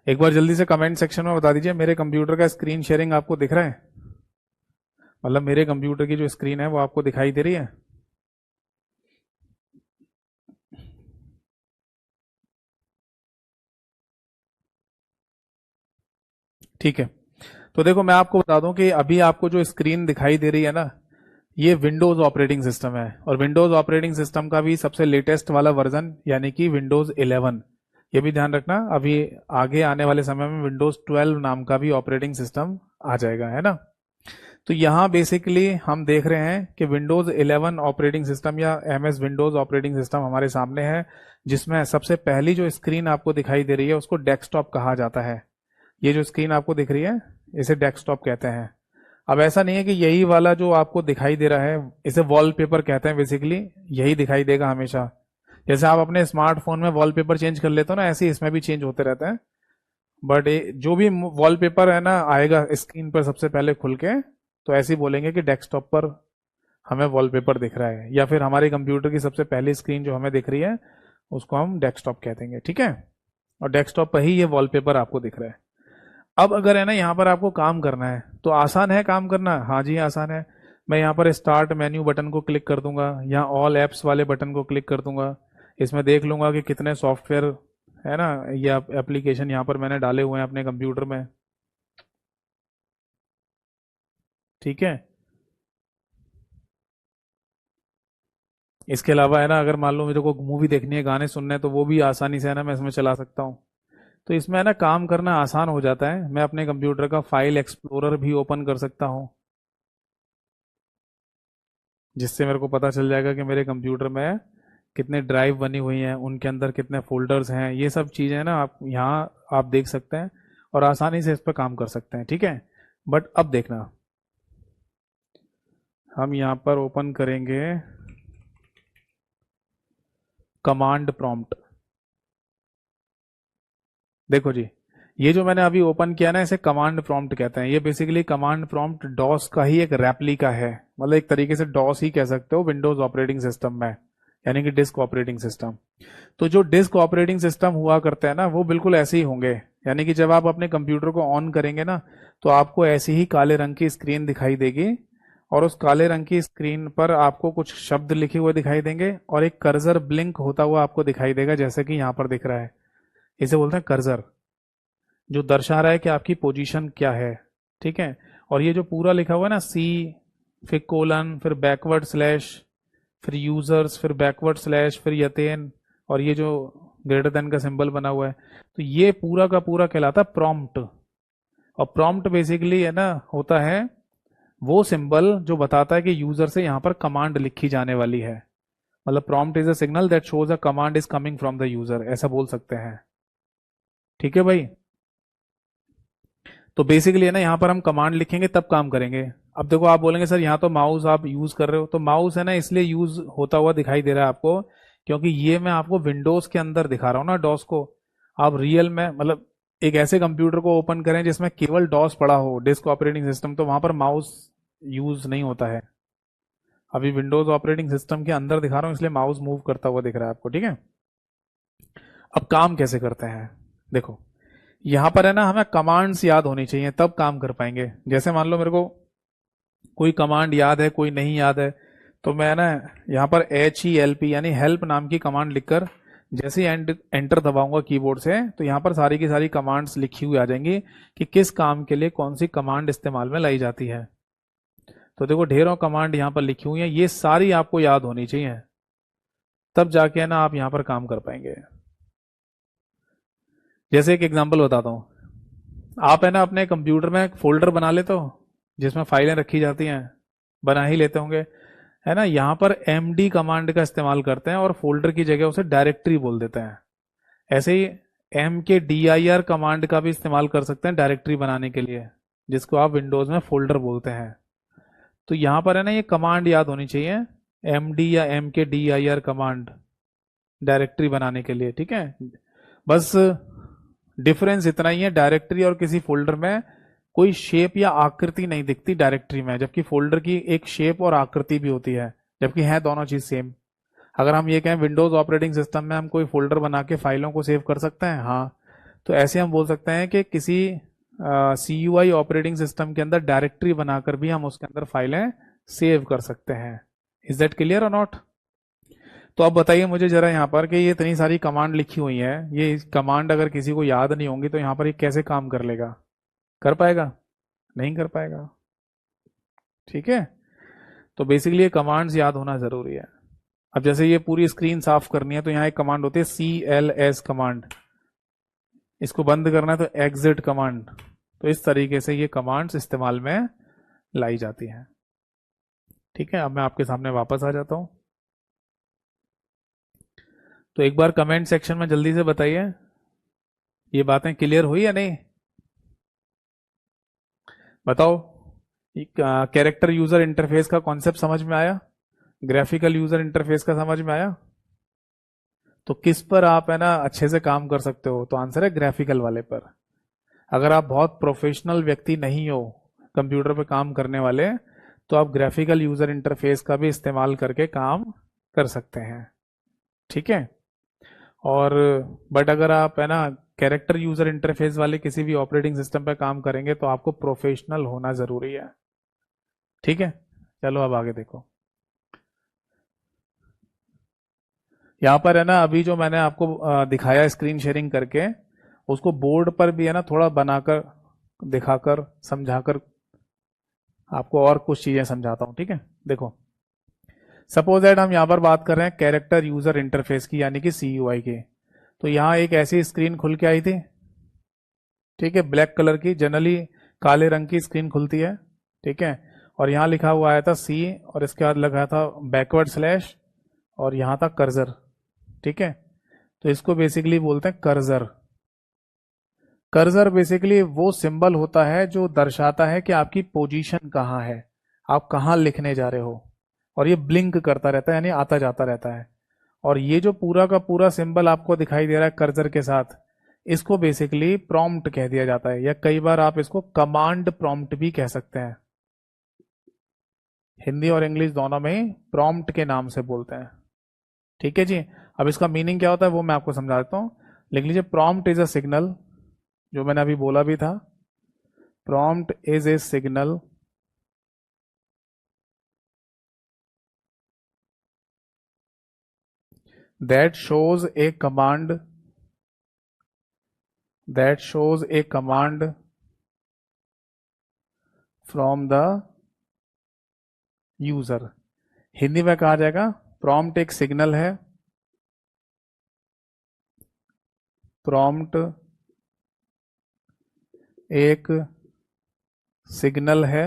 एक बार जल्दी से कमेंट सेक्शन में बता दीजिए, मेरे कंप्यूटर का स्क्रीन शेयरिंग आपको दिख रहा है? मतलब मेरे कंप्यूटर की जो स्क्रीन है वो आपको दिखाई दे रही है? ठीक है, तो देखो मैं आपको बता दूं कि अभी आपको जो स्क्रीन दिखाई दे रही है ना, ये विंडोज ऑपरेटिंग सिस्टम है, और विंडोज ऑपरेटिंग सिस्टम का भी सबसे लेटेस्ट वाला वर्जन यानी कि विंडोज 11। ये भी ध्यान रखना, अभी आगे आने वाले समय में विंडोज 12 नाम का भी ऑपरेटिंग सिस्टम आ जाएगा, है ना। तो यहाँ बेसिकली हम देख रहे हैं कि विंडोज 11 ऑपरेटिंग सिस्टम या MS विंडोज ऑपरेटिंग सिस्टम हमारे सामने है, जिसमें सबसे पहली जो स्क्रीन आपको दिखाई दे रही है उसको डेस्कटॉप कहा जाता है। ये जो स्क्रीन आपको दिख रही है इसे डेस्कटॉप कहते हैं। अब ऐसा नहीं है कि यही वाला जो आपको दिखाई दे रहा है इसे वॉलपेपर कहते हैं, बेसिकली यही दिखाई देगा हमेशा। जैसे आप अपने स्मार्टफोन में वॉलपेपर चेंज कर लेते हो ना, ऐसे ही इसमें भी चेंज होते रहते हैं। बट जो भी वॉलपेपर है ना आएगा स्क्रीन पर सबसे पहले खुल के, तो ऐसे ही बोलेंगे कि डेस्कटॉप पर हमें वॉलपेपर दिख रहा है, या फिर हमारे कंप्यूटर की सबसे पहली स्क्रीन जो हमें दिख रही है उसको हम डेस्कटॉप कह देंगे, ठीक है। और डेस्कटॉप पर ही ये वॉलपेपर आपको दिख रहा है। अब अगर है ना यहाँ पर आपको काम करना है, तो आसान है काम करना? हाँ जी आसान है। मैं यहाँ पर स्टार्ट मेन्यू बटन को क्लिक कर दूंगा, यहाँ ऑल एप्स वाले बटन को क्लिक कर दूंगा, इसमें देख लूंगा कि कितने सॉफ्टवेयर है ना या एप्लीकेशन यहाँ पर मैंने डाले हुए हैं अपने कंप्यूटर में, ठीक है। इसके अलावा है ना, अगर मान लो मेरे को मूवी देखनी है, गाने सुनने हैं, तो वो भी आसानी से है ना मैं इसमें चला सकता हूँ। तो इसमें है ना काम करना आसान हो जाता है। मैं अपने कंप्यूटर का फाइल एक्सप्लोरर भी ओपन कर सकता हूँ, जिससे मेरे को पता चल जाएगा कि मेरे कंप्यूटर में कितने ड्राइव बनी हुई हैं, उनके अंदर कितने फोल्डर्स हैं, ये सब चीज़ें ना आप यहाँ आप देख सकते हैं, और आसानी से इस पर काम कर सकते हैं, ठीक है। बट अब देखना, हम यहाँ पर ओपन करेंगे कमांड प्रॉम्प्ट। देखो जी, ये जो मैंने अभी ओपन किया ना, इसे कमांड प्रॉम्प्ट कहते हैं। ये बेसिकली कमांड प्रॉम्प्ट डॉस का ही एक रेप्लिका है, मतलब एक तरीके से डॉस ही कह सकते हो विंडोज ऑपरेटिंग सिस्टम में, यानी कि डिस्क ऑपरेटिंग सिस्टम। तो जो डिस्क ऑपरेटिंग सिस्टम हुआ करते हैं ना, वो बिल्कुल ऐसे ही होंगे। यानी कि जब आप अपने कंप्यूटर को ऑन करेंगे ना, तो आपको ऐसी ही काले रंग की स्क्रीन दिखाई देगी, और उस काले रंग की स्क्रीन पर आपको कुछ शब्द लिखे हुए दिखाई देंगे, और एक कर्सर ब्लिंक होता हुआ आपको दिखाई देगा, जैसे कि यहाँ पर दिख रहा है। इसे बोलते हैं कर्सर, जो दर्शा रहा है कि आपकी पोजीशन क्या है, ठीक है। और ये जो पूरा लिखा हुआ है ना, सी फिर कोलन फिर बैकवर्ड स्लैश फिर यूजर्स फिर बैकवर्ड स्लैश फिर यतेन, और ये जो ग्रेटर देन का सिंबल बना हुआ है, तो ये पूरा का पूरा कहलाता है प्रॉम्प्ट। और प्रॉम्प्ट बेसिकली है ना होता है वो सिंबल जो बताता है कि यूजर से यहाँ पर कमांड लिखी जाने वाली है। मतलब prompt is a signal that shows a command is coming from the user, ऐसा बोल सकते हैं, ठीक है भाई। तो बेसिकली है ना, यहाँ पर हम कमांड लिखेंगे तब काम करेंगे। अब देखो आप बोलेंगे सर यहाँ तो माउस आप यूज कर रहे हो, तो माउस है ना इसलिए यूज होता हुआ दिखाई दे रहा है आपको, क्योंकि ये मैं आपको विंडोज के अंदर दिखा रहा हूँ ना डॉस को। आप रियल में मतलब एक ऐसे कंप्यूटर को ओपन करें जिसमें केवल डॉस पड़ा हो, डिस्क ऑपरेटिंग सिस्टम, तो वहां पर माउस यूज नहीं होता है। अभी विंडोज ऑपरेटिंग सिस्टम के अंदर दिखा रहा हूँ, इसलिए माउस मूव करता हुआ दिख रहा है आपको, ठीक है। अब काम कैसे करते हैं, देखो यहां पर है ना हमें कमांड्स याद होनी चाहिए, तब काम कर पाएंगे। जैसे मान लो मेरे को कोई कमांड याद है, कोई नहीं याद है, तो मैं ना यहाँ पर HELP यानी हेल्प नाम की कमांड लिखकर जैसे ही एंटर दबाऊंगा कीबोर्ड से, तो यहाँ पर सारी की सारी कमांड्स लिखी हुई आ जाएंगी कि किस काम के लिए कौन सी कमांड इस्तेमाल में लाई जाती है। तो देखो ढेरों कमांड यहाँ पर लिखी हुई है, ये सारी आपको याद होनी चाहिए। तब जाके है ना आप यहां पर काम कर पाएंगे। जैसे एक एग्जांपल बताता हूं, आप है ना अपने कंप्यूटर में एक फोल्डर बना लेते हो जिसमें फाइलें रखी जाती हैं, बना ही लेते होंगे, है ना। यहां पर md कमांड का इस्तेमाल करते हैं और फोल्डर की जगह उसे डायरेक्टरी बोल देते हैं। ऐसे ही mkdir कमांड का भी इस्तेमाल कर सकते हैं डायरेक्टरी बनाने के लिए, जिसको आप विंडोज में फोल्डर बोलते हैं। तो यहां पर है ना ये कमांड याद होनी चाहिए, md या mkdir कमांड डायरेक्टरी बनाने के लिए, ठीक है। बस डिफरेंस इतना ही है, डायरेक्टरी और किसी फोल्डर में कोई शेप या आकृति नहीं दिखती डायरेक्टरी में, जबकि फोल्डर की एक शेप और आकृति भी होती है, जबकि है दोनों चीज सेम। अगर हम ये कहें विंडोज ऑपरेटिंग सिस्टम में हम कोई फोल्डर बना के फाइलों को सेव कर सकते हैं, हाँ, तो ऐसे हम बोल सकते हैं कि किसी CUI ऑपरेटिंग सिस्टम के अंदर डायरेक्टरी बनाकर भी हम उसके अंदर फाइलें सेव कर सकते हैं। इज दैट क्लियर और नॉट? तो अब बताइए मुझे जरा यहाँ पर कि ये इतनी सारी कमांड लिखी हुई है, ये कमांड अगर किसी को याद नहीं होंगी तो यहाँ पर ये कैसे काम कर लेगा? कर पाएगा? नहीं कर पाएगा, ठीक है। तो बेसिकली ये कमांड्स याद होना जरूरी है। अब जैसे ये पूरी स्क्रीन साफ करनी है तो यहाँ एक कमांड होती है CLS कमांड, इसको बंद करना है तो एग्जिट कमांड। तो इस तरीके से ये कमांड्स इस्तेमाल में लाई जाती हैं, ठीक है। अब मैं आपके सामने वापस आ जाता हूं। तो एक बार कमेंट सेक्शन में जल्दी से बताइए ये बातें क्लियर हुई या नहीं? बताओ, कैरेक्टर यूजर इंटरफेस का कॉन्सेप्ट समझ में आया? ग्राफिकल यूजर इंटरफेस का समझ में आया? तो किस पर आप है ना अच्छे से काम कर सकते हो? तो आंसर है ग्राफिकल वाले पर। अगर आप बहुत प्रोफेशनल व्यक्ति नहीं हो कंप्यूटर पे काम करने वाले, तो आप ग्राफिकल यूजर इंटरफेस का भी इस्तेमाल करके काम कर सकते हैं, ठीक है। और बट अगर आप है ना कैरेक्टर यूजर इंटरफेस वाले किसी भी ऑपरेटिंग सिस्टम पे काम करेंगे तो आपको प्रोफेशनल होना जरूरी है, ठीक है। चलो अब आगे देखो। यहाँ पर है ना अभी जो मैंने आपको दिखाया स्क्रीन शेयरिंग करके, उसको बोर्ड पर भी है ना थोड़ा बनाकर, दिखाकर, समझाकर आपको और कुछ चीजें समझाता हूं, ठीक है। देखो, सपोज दैट हम यहाँ पर बात कर रहे हैं कैरेक्टर यूजर इंटरफेस की, यानी कि CUI की। तो यहाँ एक ऐसी स्क्रीन खुल के आई थी, ठीक है, ब्लैक कलर की, जनरली काले रंग की स्क्रीन खुलती है, ठीक है। और यहाँ लिखा हुआ आया था C, और इसके बाद लगा था बैकवर्ड स्लैश, और यहाँ था कर्जर, ठीक है। तो इसको बेसिकली बोलते हैं कर्जर। कर्सर बेसिकली वो सिंबल होता है जो दर्शाता है कि आपकी पोजीशन कहाँ है, आप कहाँ लिखने जा रहे हो, और ये ब्लिंक करता रहता है, यानी आता जाता रहता है। और ये जो पूरा का पूरा सिंबल आपको दिखाई दे रहा है कर्सर के साथ, इसको बेसिकली प्रॉम्प्ट कह दिया जाता है, या कई बार आप इसको कमांड प्रॉम्प्ट भी कह सकते हैं। हिंदी और इंग्लिश दोनों में ही प्रॉम्प्ट के नाम से बोलते हैं, ठीक है जी। अब इसका मीनिंग क्या होता है वो मैं आपको समझा देता हूँ। लिख लीजिए, प्रॉम्प्ट इज अ सिग्नल, जो मैंने अभी बोला भी था, prompt is a signal that shows a command from the user। Hindi में कहा जाएगा prompt एक सिग्नल है, prompt एक सिग्नल है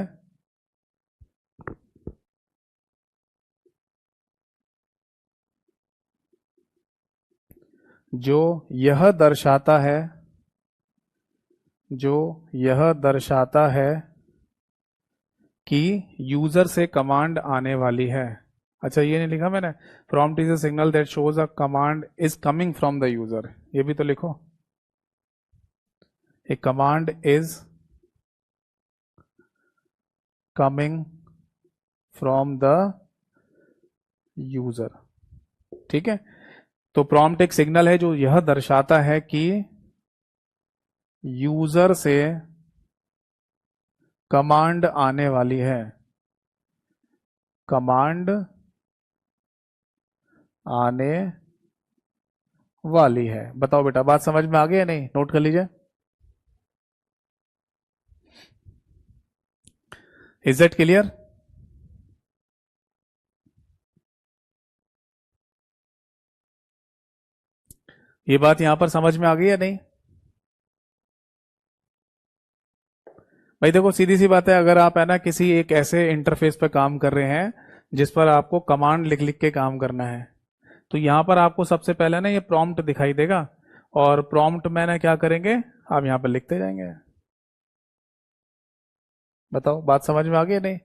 जो यह दर्शाता है कि यूजर से कमांड आने वाली है। अच्छा, ये नहीं लिखा मैंने, prompt is a signal that shows a command is coming from the user, ये भी तो लिखो, a command is coming from the user, ठीक है। तो prompt एक सिग्नल है जो यह दर्शाता है कि यूजर से कमांड आने वाली है, कमांड आने वाली है। बताओ बेटा, बात समझ में आ गई या नहीं? नोट कर लीजिए। Is that clear? ये बात यहां पर समझ में आ गई या नहीं? भाई देखो सीधी सी बात है, अगर आप है ना किसी एक ऐसे इंटरफेस पे काम कर रहे हैं जिस पर आपको कमांड लिख लिख के काम करना है, तो यहां पर आपको सबसे पहले ना ये प्रॉम्प्ट दिखाई देगा, और प्रॉम्प्ट में ना क्या करेंगे, आप यहां पर लिखते जाएंगे। बताओ बात समझ में आ गई या नहीं?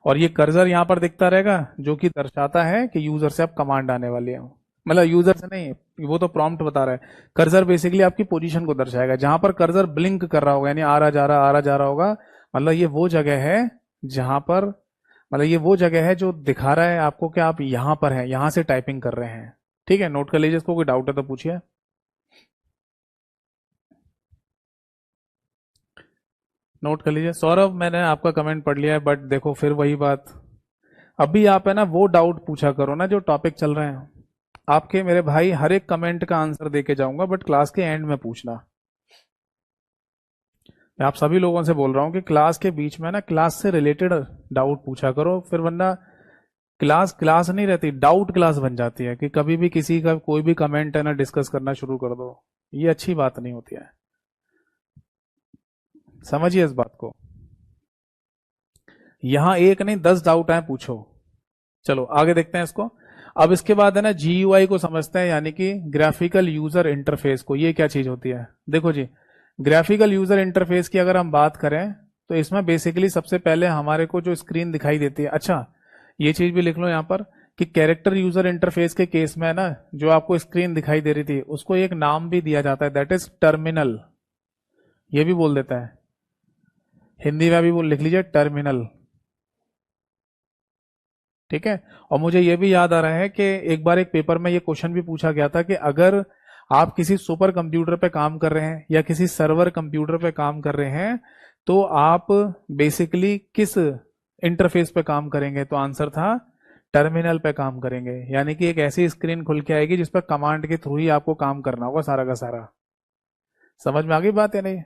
और ये कर्सर यहां पर दिखता रहेगा जो कि दर्शाता है कि यूजर से अब कमांड आने वाली है। मतलब यूजर से नहीं, वो तो प्रॉम्प्ट बता रहा है। कर्सर बेसिकली आपकी पोजीशन को दर्शाएगा, जहां पर कर्सर ब्लिंक कर रहा होगा यानी आ रहा जा रहा आ रहा जा रहा होगा, मतलब ये वो जगह है जहां पर, मतलब ये वो जगह है जो दिखा रहा है आपको कि आप यहां पर हैं, यहां से टाइपिंग कर रहे हैं। ठीक है, नोट कर लीजिए इसको, कोई डाउट है तो पूछिए। नोट कर लीजिए। सौरभ मैंने आपका कमेंट पढ़ लिया है, बट देखो फिर वही बात, अभी आप है ना वो डाउट पूछा करो ना जो टॉपिक चल रहे हैं। आपके मेरे भाई हर एक कमेंट का आंसर देके जाऊंगा, बट क्लास के एंड में पूछना। मैं आप सभी लोगों से बोल रहा हूं कि क्लास के बीच में ना क्लास से रिलेटेड डाउट पूछा करो, फिर वरना क्लास क्लास नहीं रहती, डाउट क्लास बन जाती है कि कभी भी किसी का कोई भी कमेंट है ना डिस्कस करना शुरू कर दो। ये अच्छी बात नहीं होती है, समझिए इस बात को। यहां एक नहीं 10 डाउट है, पूछो। चलो आगे देखते हैं इसको। अब इसके बाद है ना GUI को समझते हैं, यानी कि ग्राफिकल यूजर इंटरफेस को। ये क्या चीज होती है? देखो जी, ग्राफिकल यूजर इंटरफेस की अगर हम बात करें तो इसमें बेसिकली सबसे पहले हमारे को जो स्क्रीन दिखाई देती है, अच्छा ये चीज भी लिख लो यहां पर कि कैरेक्टर यूजर इंटरफेस के केस में ना जो आपको स्क्रीन दिखाई दे रही थी उसको एक नाम भी दिया जाता है, दैट इज टर्मिनल। ये भी बोल देता है, हिंदी में भी बोल लिख लीजिए टर्मिनल। ठीक है। और मुझे यह भी याद आ रहा है कि एक बार एक पेपर में ये क्वेश्चन भी पूछा गया था कि अगर आप किसी सुपर कंप्यूटर पे काम कर रहे हैं या किसी सर्वर कंप्यूटर पे काम कर रहे हैं तो आप बेसिकली किस इंटरफेस पे काम करेंगे, तो आंसर था टर्मिनल पे काम करेंगे। यानी कि एक ऐसी स्क्रीन खुल के आएगी जिस पर कमांड के थ्रू ही आपको काम करना होगा सारा का सारा। समझ में आ गई बात है नहीं?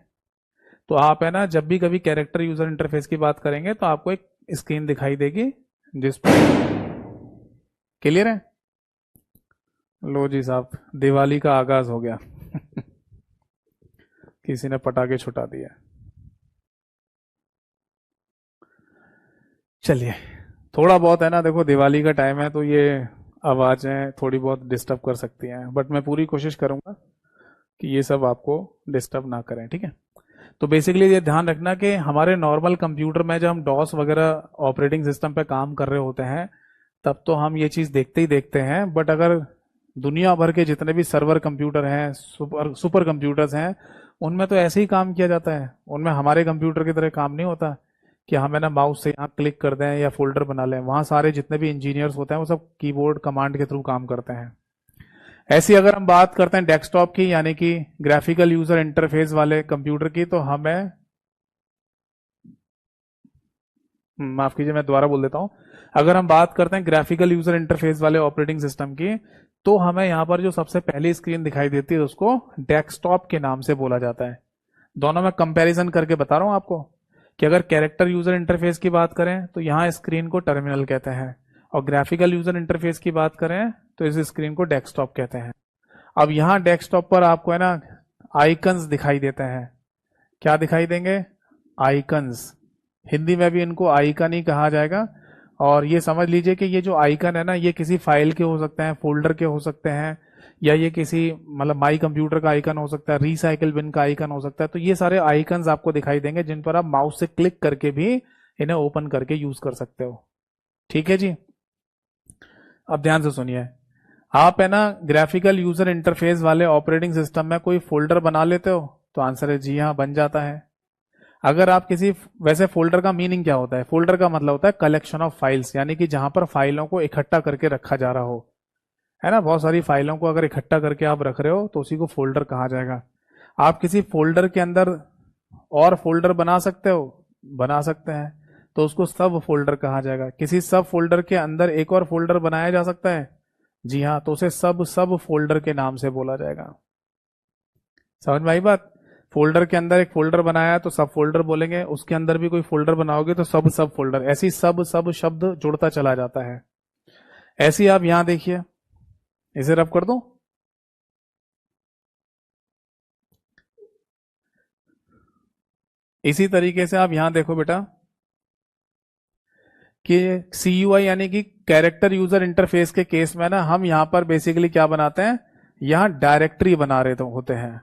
तो आप है ना जब भी कभी कैरेक्टर यूजर इंटरफेस की बात करेंगे तो आपको एक स्क्रीन दिखाई देगी जिस पर, क्लियर है? लो जी साहब, दिवाली का आगाज हो गया। किसी ने पटाखे छुटा दिया। चलिए, थोड़ा बहुत है ना, देखो दिवाली का टाइम है तो ये आवाजें थोड़ी बहुत डिस्टर्ब कर सकती हैं, बट मैं पूरी कोशिश करूंगा कि ये सब आपको डिस्टर्ब ना करें। ठीक है। तो बेसिकली ये ध्यान रखना कि हमारे नॉर्मल कंप्यूटर में जब हम डॉस वगैरह ऑपरेटिंग सिस्टम पे काम कर रहे होते हैं तब तो हम ये चीज देखते ही देखते हैं, बट अगर दुनिया भर के जितने भी सर्वर कंप्यूटर हैं, सुपर सुपर कंप्यूटर्स हैं, उनमें तो ऐसे ही काम किया जाता है। उनमें हमारे कंप्यूटर की तरह काम नहीं होता कि हमें ना माउस से यहाँ क्लिक कर दें या फोल्डर बना लें। वहाँ सारे जितने भी इंजीनियर्स होते हैं वो सब कीबोर्ड कमांड के थ्रू काम करते हैं। ऐसी अगर हम बात करते हैं डेस्कटॉप की, यानी कि ग्राफिकल यूजर इंटरफेस वाले कंप्यूटर की, तो हमें, माफ कीजिए मैं दोबारा बोल देता हूं, अगर हम बात करते हैं ग्राफिकल यूजर इंटरफेस वाले ऑपरेटिंग सिस्टम की, तो हमें यहां पर जो सबसे पहली स्क्रीन दिखाई देती है उसको डेस्कटॉप के नाम से बोला जाता है। दोनों में कंपैरिजन करके बता रहा हूं आपको कि अगर कैरेक्टर यूजर इंटरफेस की बात करें तो यहां स्क्रीन को टर्मिनल कहते हैं, और ग्राफिकल यूजर इंटरफेस की बात करें तो इस स्क्रीन को डेस्कटॉप कहते हैं। अब यहां डेस्कटॉप पर आपको है ना आइकन्स दिखाई देते हैं। क्या दिखाई देंगे? आइकन्स। हिंदी में भी इनको आइकन ही कहा जाएगा। और ये समझ लीजिए कि ये जो आइकन है ना ये किसी फाइल के हो सकते हैं, फोल्डर के हो सकते हैं, या ये किसी मतलब माई कंप्यूटर का आइकन हो सकता है, रिसाइकिल बिन का आइकन हो सकता है। तो ये सारे आइकन्स आपको दिखाई देंगे जिन पर आप माउस से क्लिक करके भी इन्हें ओपन करके यूज कर सकते हो। ठीक है जी। अब ध्यान से सुनिए, आप है ना ग्राफिकल यूजर इंटरफेस वाले ऑपरेटिंग सिस्टम में कोई फोल्डर बना लेते हो, तो आंसर है जी हाँ, बन जाता है। अगर आप किसी, वैसे फोल्डर का मीनिंग क्या होता है? फोल्डर का मतलब होता है कलेक्शन ऑफ फाइल्स, यानी कि जहां पर फाइलों को इकट्ठा करके रखा जा रहा हो, है ना। बहुत सारी फाइलों को अगर इकट्ठा करके आप रख रहे हो तो उसी को फोल्डर कहा जाएगा। आप किसी फोल्डर के अंदर और फोल्डर बना सकते हो, बना सकते हैं, तो उसको सब फोल्डर कहा जाएगा। किसी सब फोल्डर के अंदर एक और फोल्डर बनाया जा सकता है, जी हाँ, तो उसे सब सब फोल्डर के नाम से बोला जाएगा। समझ में आई बात? फोल्डर के अंदर एक फोल्डर बनाया तो सब फोल्डर बोलेंगे, उसके अंदर भी कोई फोल्डर बनाओगे तो सब सब फोल्डर, ऐसी सब सब शब्द जुड़ता चला जाता है। ऐसी आप यहां देखिए, इसे रब कर दूं? इसी तरीके से आप यहां देखो बेटा कि CUI यानी कि कैरेक्टर यूजर इंटरफेस के केस में ना हम यहां पर बेसिकली क्या बनाते हैं, यहां डायरेक्टरी बना रहे तो होते हैं।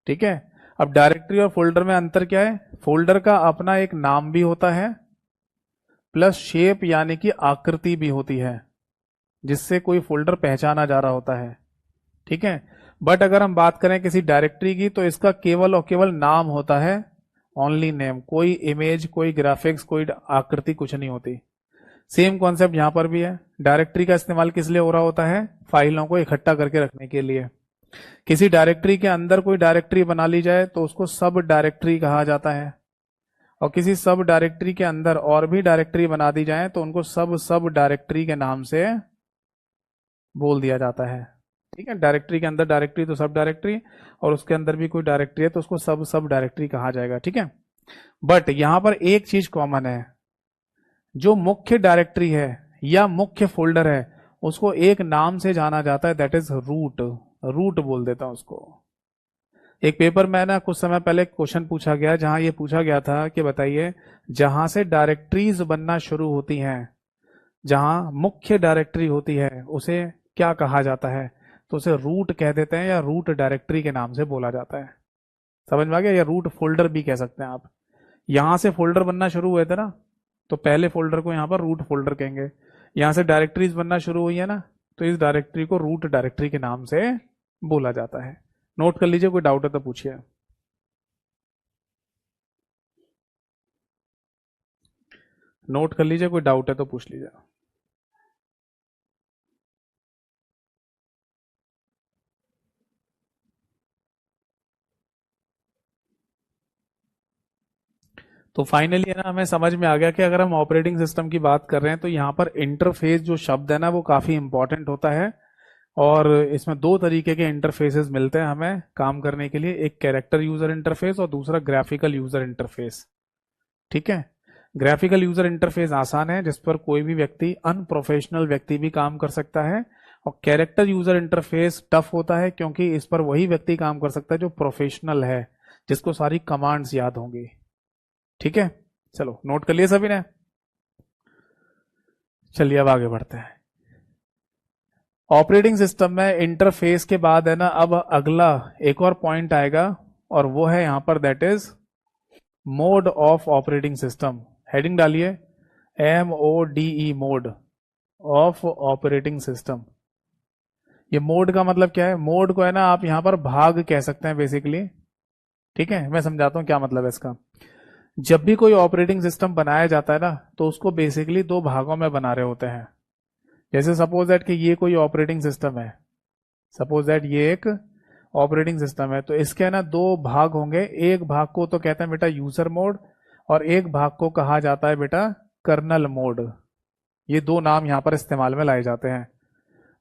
ठीक है, अब डायरेक्टरी और फोल्डर में अंतर क्या है, फोल्डर का अपना एक नाम भी होता है प्लस शेप यानी कि आकृति भी होती है जिससे कोई फोल्डर पहचाना जा रहा होता है। ठीक है, बट अगर हम बात करें किसी डायरेक्टरी की तो इसका केवल और केवल नाम होता है, ओनली नेम, कोई इमेज, कोई ग्राफिक्स, कोई आकृति कुछ नहीं होती। सेम कॉन्सेप्ट यहां पर भी है। डायरेक्टरी का इस्तेमाल किस लिए हो रहा होता है, फाइलों को इकट्ठा करके रखने के लिए। किसी डायरेक्टरी के अंदर कोई डायरेक्टरी बना ली जाए तो उसको सब डायरेक्टरी कहा जाता है, और किसी सब डायरेक्टरी के अंदर और भी डायरेक्टरी बना दी जाए तो उनको सब सब डायरेक्टरी के नाम से बोल दिया जाता है। ठीक है, डायरेक्टरी के अंदर डायरेक्टरी तो सब डायरेक्टरी, और उसके अंदर भी कोई डायरेक्टरी है तो उसको सब सब डायरेक्टरी कहा जाएगा। ठीक है, बट यहां पर एक चीज कॉमन है, जो मुख्य डायरेक्टरी है या मुख्य फोल्डर है उसको एक नाम से जाना जाता है, दैट इज रूट। रूट बोल देता हूं उसको। एक पेपर में ना कुछ समय पहले क्वेश्चन पूछा गया जहां ये पूछा गया था कि बताइए जहां से डायरेक्टरीज बनना शुरू होती हैं, जहां मुख्य डायरेक्टरी होती है उसे क्या कहा जाता है, तो उसे रूट कह देते हैं या रूट डायरेक्टरी के नाम से बोला जाता है। समझ में आ गया, या रूट फोल्डर भी कह सकते हैं आप। यहां से फोल्डर बनना शुरू हुए थे ना तो पहले फोल्डर को यहां पर रूट फोल्डर कहेंगे। यहां से डायरेक्टरीज बनना शुरू हुई है ना तो इस डायरेक्टरी को रूट डायरेक्टरी के नाम से बोला जाता है। नोट कर लीजिए, कोई डाउट है तो पूछिए। नोट कर लीजिए, कोई डाउट है तो पूछ लीजिए। तो फाइनली है ना हमें समझ में आ गया कि अगर हम ऑपरेटिंग सिस्टम की बात कर रहे हैं तो यहाँ पर इंटरफेस जो शब्द है ना वो काफी इंपॉर्टेंट होता है, और इसमें दो तरीके के इंटरफेसेस मिलते हैं हमें काम करने के लिए, एक कैरेक्टर यूजर इंटरफेस और दूसरा ग्राफिकल यूजर इंटरफेस। ठीक है, ग्राफिकल यूजर इंटरफेस आसान है जिस पर कोई भी व्यक्ति, अनप्रोफेशनल व्यक्ति भी काम कर सकता है, और कैरेक्टर यूजर इंटरफेस टफ होता है क्योंकि इस पर वही व्यक्ति काम कर सकता है जो प्रोफेशनल है, जिसको सारी कमांड्स याद होंगी। ठीक है, चलो नोट कर लिए सभी ने। चलिए अब आगे बढ़ते हैं। ऑपरेटिंग सिस्टम में इंटरफेस के बाद है ना अब अगला एक और पॉइंट आएगा, और वो है यहां पर that is mode of operating system. Heading डालिए MODE, mode of operating system. ये मोड का मतलब क्या है, मोड को है ना आप यहां पर भाग कह सकते हैं बेसिकली। ठीक है, मैं समझाता हूं क्या मतलब है इसका। जब भी कोई ऑपरेटिंग सिस्टम बनाया जाता है ना तो उसको बेसिकली दो भागों में बना रहे होते हैं। जैसे सपोज दैट कि ये कोई ऑपरेटिंग सिस्टम है, सपोज दैट ये एक ऑपरेटिंग सिस्टम है, तो इसके ना दो भाग होंगे। एक भाग को तो कहते हैं बेटा यूजर मोड, और एक भाग को कहा जाता है बेटा कर्नल मोड। ये दो नाम यहां पर इस्तेमाल में लाए जाते हैं।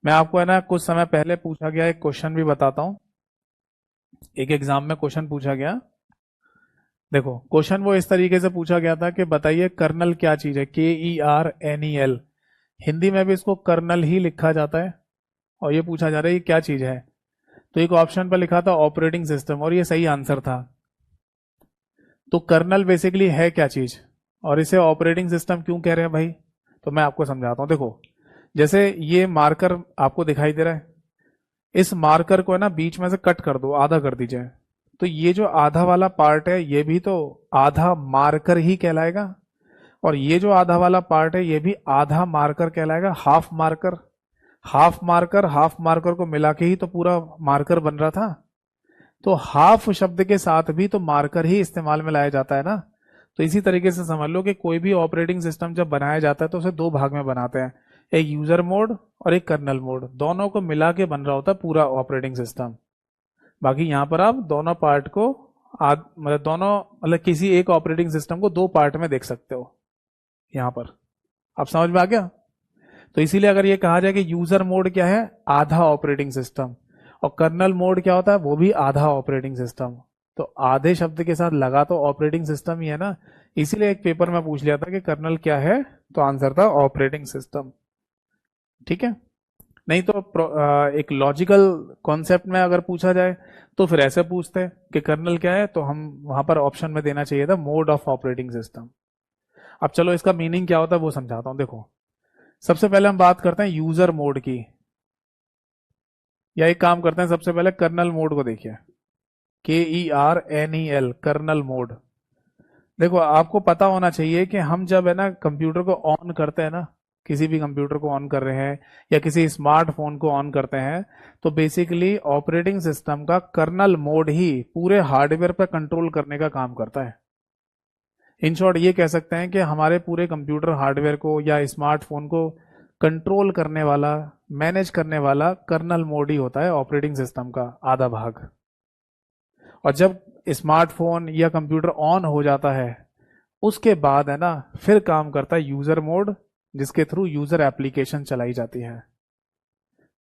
मैं आपको है ना कुछ समय पहले पूछा गया एक क्वेश्चन भी बताता हूं। एक एग्जाम में क्वेश्चन पूछा गया, देखो क्वेश्चन वो इस तरीके से पूछा गया था कि बताइए कर्नल क्या चीज है, KERNEL। हिंदी में भी इसको कर्नल ही लिखा जाता है, और ये पूछा जा रहा है ये क्या चीज है। तो एक ऑप्शन पर लिखा था ऑपरेटिंग सिस्टम, और ये सही आंसर था। तो कर्नल बेसिकली है क्या चीज, और इसे ऑपरेटिंग सिस्टम क्यों कह रहे हैं भाई, तो मैं आपको समझाता हूं। देखो जैसे ये मार्कर आपको दिखाई दे रहा है, इस मार्कर को है ना बीच में से कट कर दो, आधा कर दीजिए, तो ये जो आधा वाला पार्ट है ये भी तो आधा मार्कर ही कहलाएगा, और ये जो आधा वाला पार्ट है ये भी आधा मार्कर कहलाएगा, हाफ मार्कर। हाफ मार्कर को मिला के ही तो पूरा मार्कर बन रहा था। तो हाफ शब्द के साथ भी तो मार्कर ही इस्तेमाल में लाया जाता है ना। तो इसी तरीके से समझ लो कि कोई भी ऑपरेटिंग सिस्टम जब बनाया जाता है तो उसे दो भाग में बनाते हैं, एक यूजर मोड और एक कर्नल मोड। दोनों को मिला के बन रहा होता है पूरा ऑपरेटिंग सिस्टम। बाकी यहां पर आप दोनों पार्ट को मतलब किसी एक ऑपरेटिंग सिस्टम को दो पार्ट में देख सकते हो यहां पर। आप समझ में आ गया। तो इसीलिए अगर ये कहा जाए कि यूजर मोड क्या है, आधा ऑपरेटिंग सिस्टम, और कर्नल मोड क्या होता है, वो भी आधा ऑपरेटिंग सिस्टम। तो आधे शब्द के साथ लगा तो ऑपरेटिंग सिस्टम ही है ना। इसीलिए एक पेपर में पूछ लिया था कि कर्नल क्या है, तो आंसर था ऑपरेटिंग सिस्टम। ठीक है, नहीं तो एक लॉजिकल कॉन्सेप्ट में अगर पूछा जाए तो फिर ऐसे पूछते हैं कि कर्नल क्या है, तो हम वहां पर ऑप्शन में देना चाहिए था मोड ऑफ ऑपरेटिंग सिस्टम। अब चलो इसका मीनिंग क्या होता है वो समझाता हूं। देखो, सबसे पहले हम बात करते हैं यूजर मोड की, या एक काम करते हैं, सबसे पहले कर्नल मोड को देखिए, KERNEL, कर्नल मोड। देखो, आपको पता होना चाहिए कि हम जब है ना कंप्यूटर को ऑन करते हैं ना, किसी भी कंप्यूटर को ऑन कर रहे हैं या किसी स्मार्टफोन को ऑन करते हैं, तो बेसिकली ऑपरेटिंग सिस्टम का कर्नल मोड ही पूरे हार्डवेयर पर कंट्रोल करने का काम करता है। इन शॉर्ट ये कह सकते हैं कि हमारे पूरे कंप्यूटर हार्डवेयर को या स्मार्टफोन को कंट्रोल करने वाला, मैनेज करने वाला कर्नल मोड ही होता है ऑपरेटिंग सिस्टम का आधा भाग। और जब स्मार्टफोन या कंप्यूटर ऑन हो जाता है, उसके बाद है ना फिर काम करता है यूजर मोड, जिसके थ्रू यूजर एप्लीकेशन चलाई जाती है।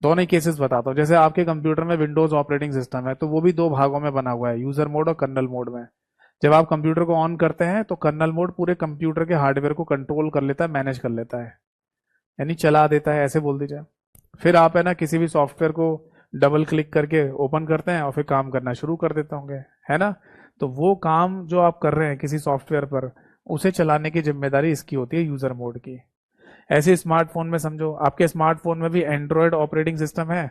दोनों ही केसेस बताता हूँ। जैसे आपके कंप्यूटर में विंडोज ऑपरेटिंग सिस्टम है, तो वो भी दो भागों में बना हुआ है, यूजर मोड और कर्नल मोड में। जब आप कंप्यूटर को ऑन करते हैं तो कर्नल मोड पूरे कंप्यूटर के हार्डवेयर को कंट्रोल कर लेता है, मैनेज कर लेता है, यानी चला देता है, ऐसे बोल दीजिए। फिर आप है ना किसी भी सॉफ्टवेयर को डबल क्लिक करके ओपन करते हैं और फिर काम करना शुरू कर देते होंगे, है ना। तो वो काम जो आप कर रहे हैं किसी सॉफ्टवेयर पर, उसे चलाने की जिम्मेदारी इसकी होती है, यूजर मोड की। ऐसे स्मार्टफोन में समझो, आपके स्मार्टफोन में भी एंड्रॉयड ऑपरेटिंग सिस्टम है,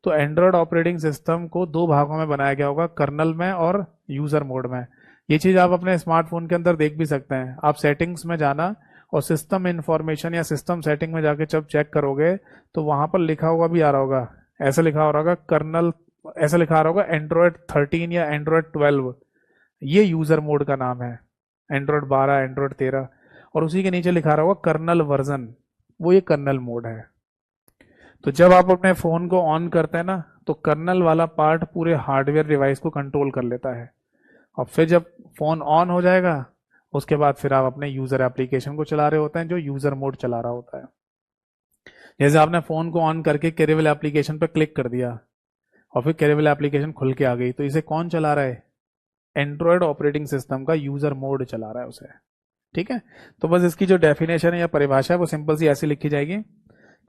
तो एंड्रॉयड ऑपरेटिंग सिस्टम को दो भागों में बनाया गया होगा, कर्नल में और यूजर मोड में। ये चीज आप अपने स्मार्टफोन के अंदर देख भी सकते हैं। आप सेटिंग्स में जाना और सिस्टम इंफॉर्मेशन या सिस्टम सेटिंग में जाके जब चेक करोगे, तो वहां पर लिखा हुआ भी आ रहा होगा, ऐसा लिखा हो रहा होगा कर्नल, ऐसा लिखा आ रहा होगा एंड्रॉयड 13 या एंड्रॉयड 12, ये यूजर मोड का नाम है। एंड्रॉयड 12, एंड्रॉयड 13, और उसी के नीचे लिखा रहा होगा कर्नल वर्जन, वो ये कर्नल मोड है। तो जब आप अपने फोन को ऑन करते हैं ना, तो कर्नल वाला पार्ट पूरे हार्डवेयर डिवाइस को कंट्रोल कर लेता है। और फिर जब फोन ऑन हो जाएगा, उसके बाद फिर आप अपने यूजर एप्लीकेशन को चला रहे होते हैं, जो यूजर मोड चला रहा होता है। जैसे आपने फोन को ऑन करके कैरेवल एप्लीकेशन पर क्लिक कर दिया और फिर कैरेवल एप्लीकेशन खुल के आ गई, तो इसे कौन चला रहा है? एंड्रॉयड ऑपरेटिंग सिस्टम का यूजर मोड चला रहा है उसे। ठीक है, तो बस इसकी जो डेफिनेशन है या परिभाषा है वो सिंपल सी ऐसी लिखी जाएगी।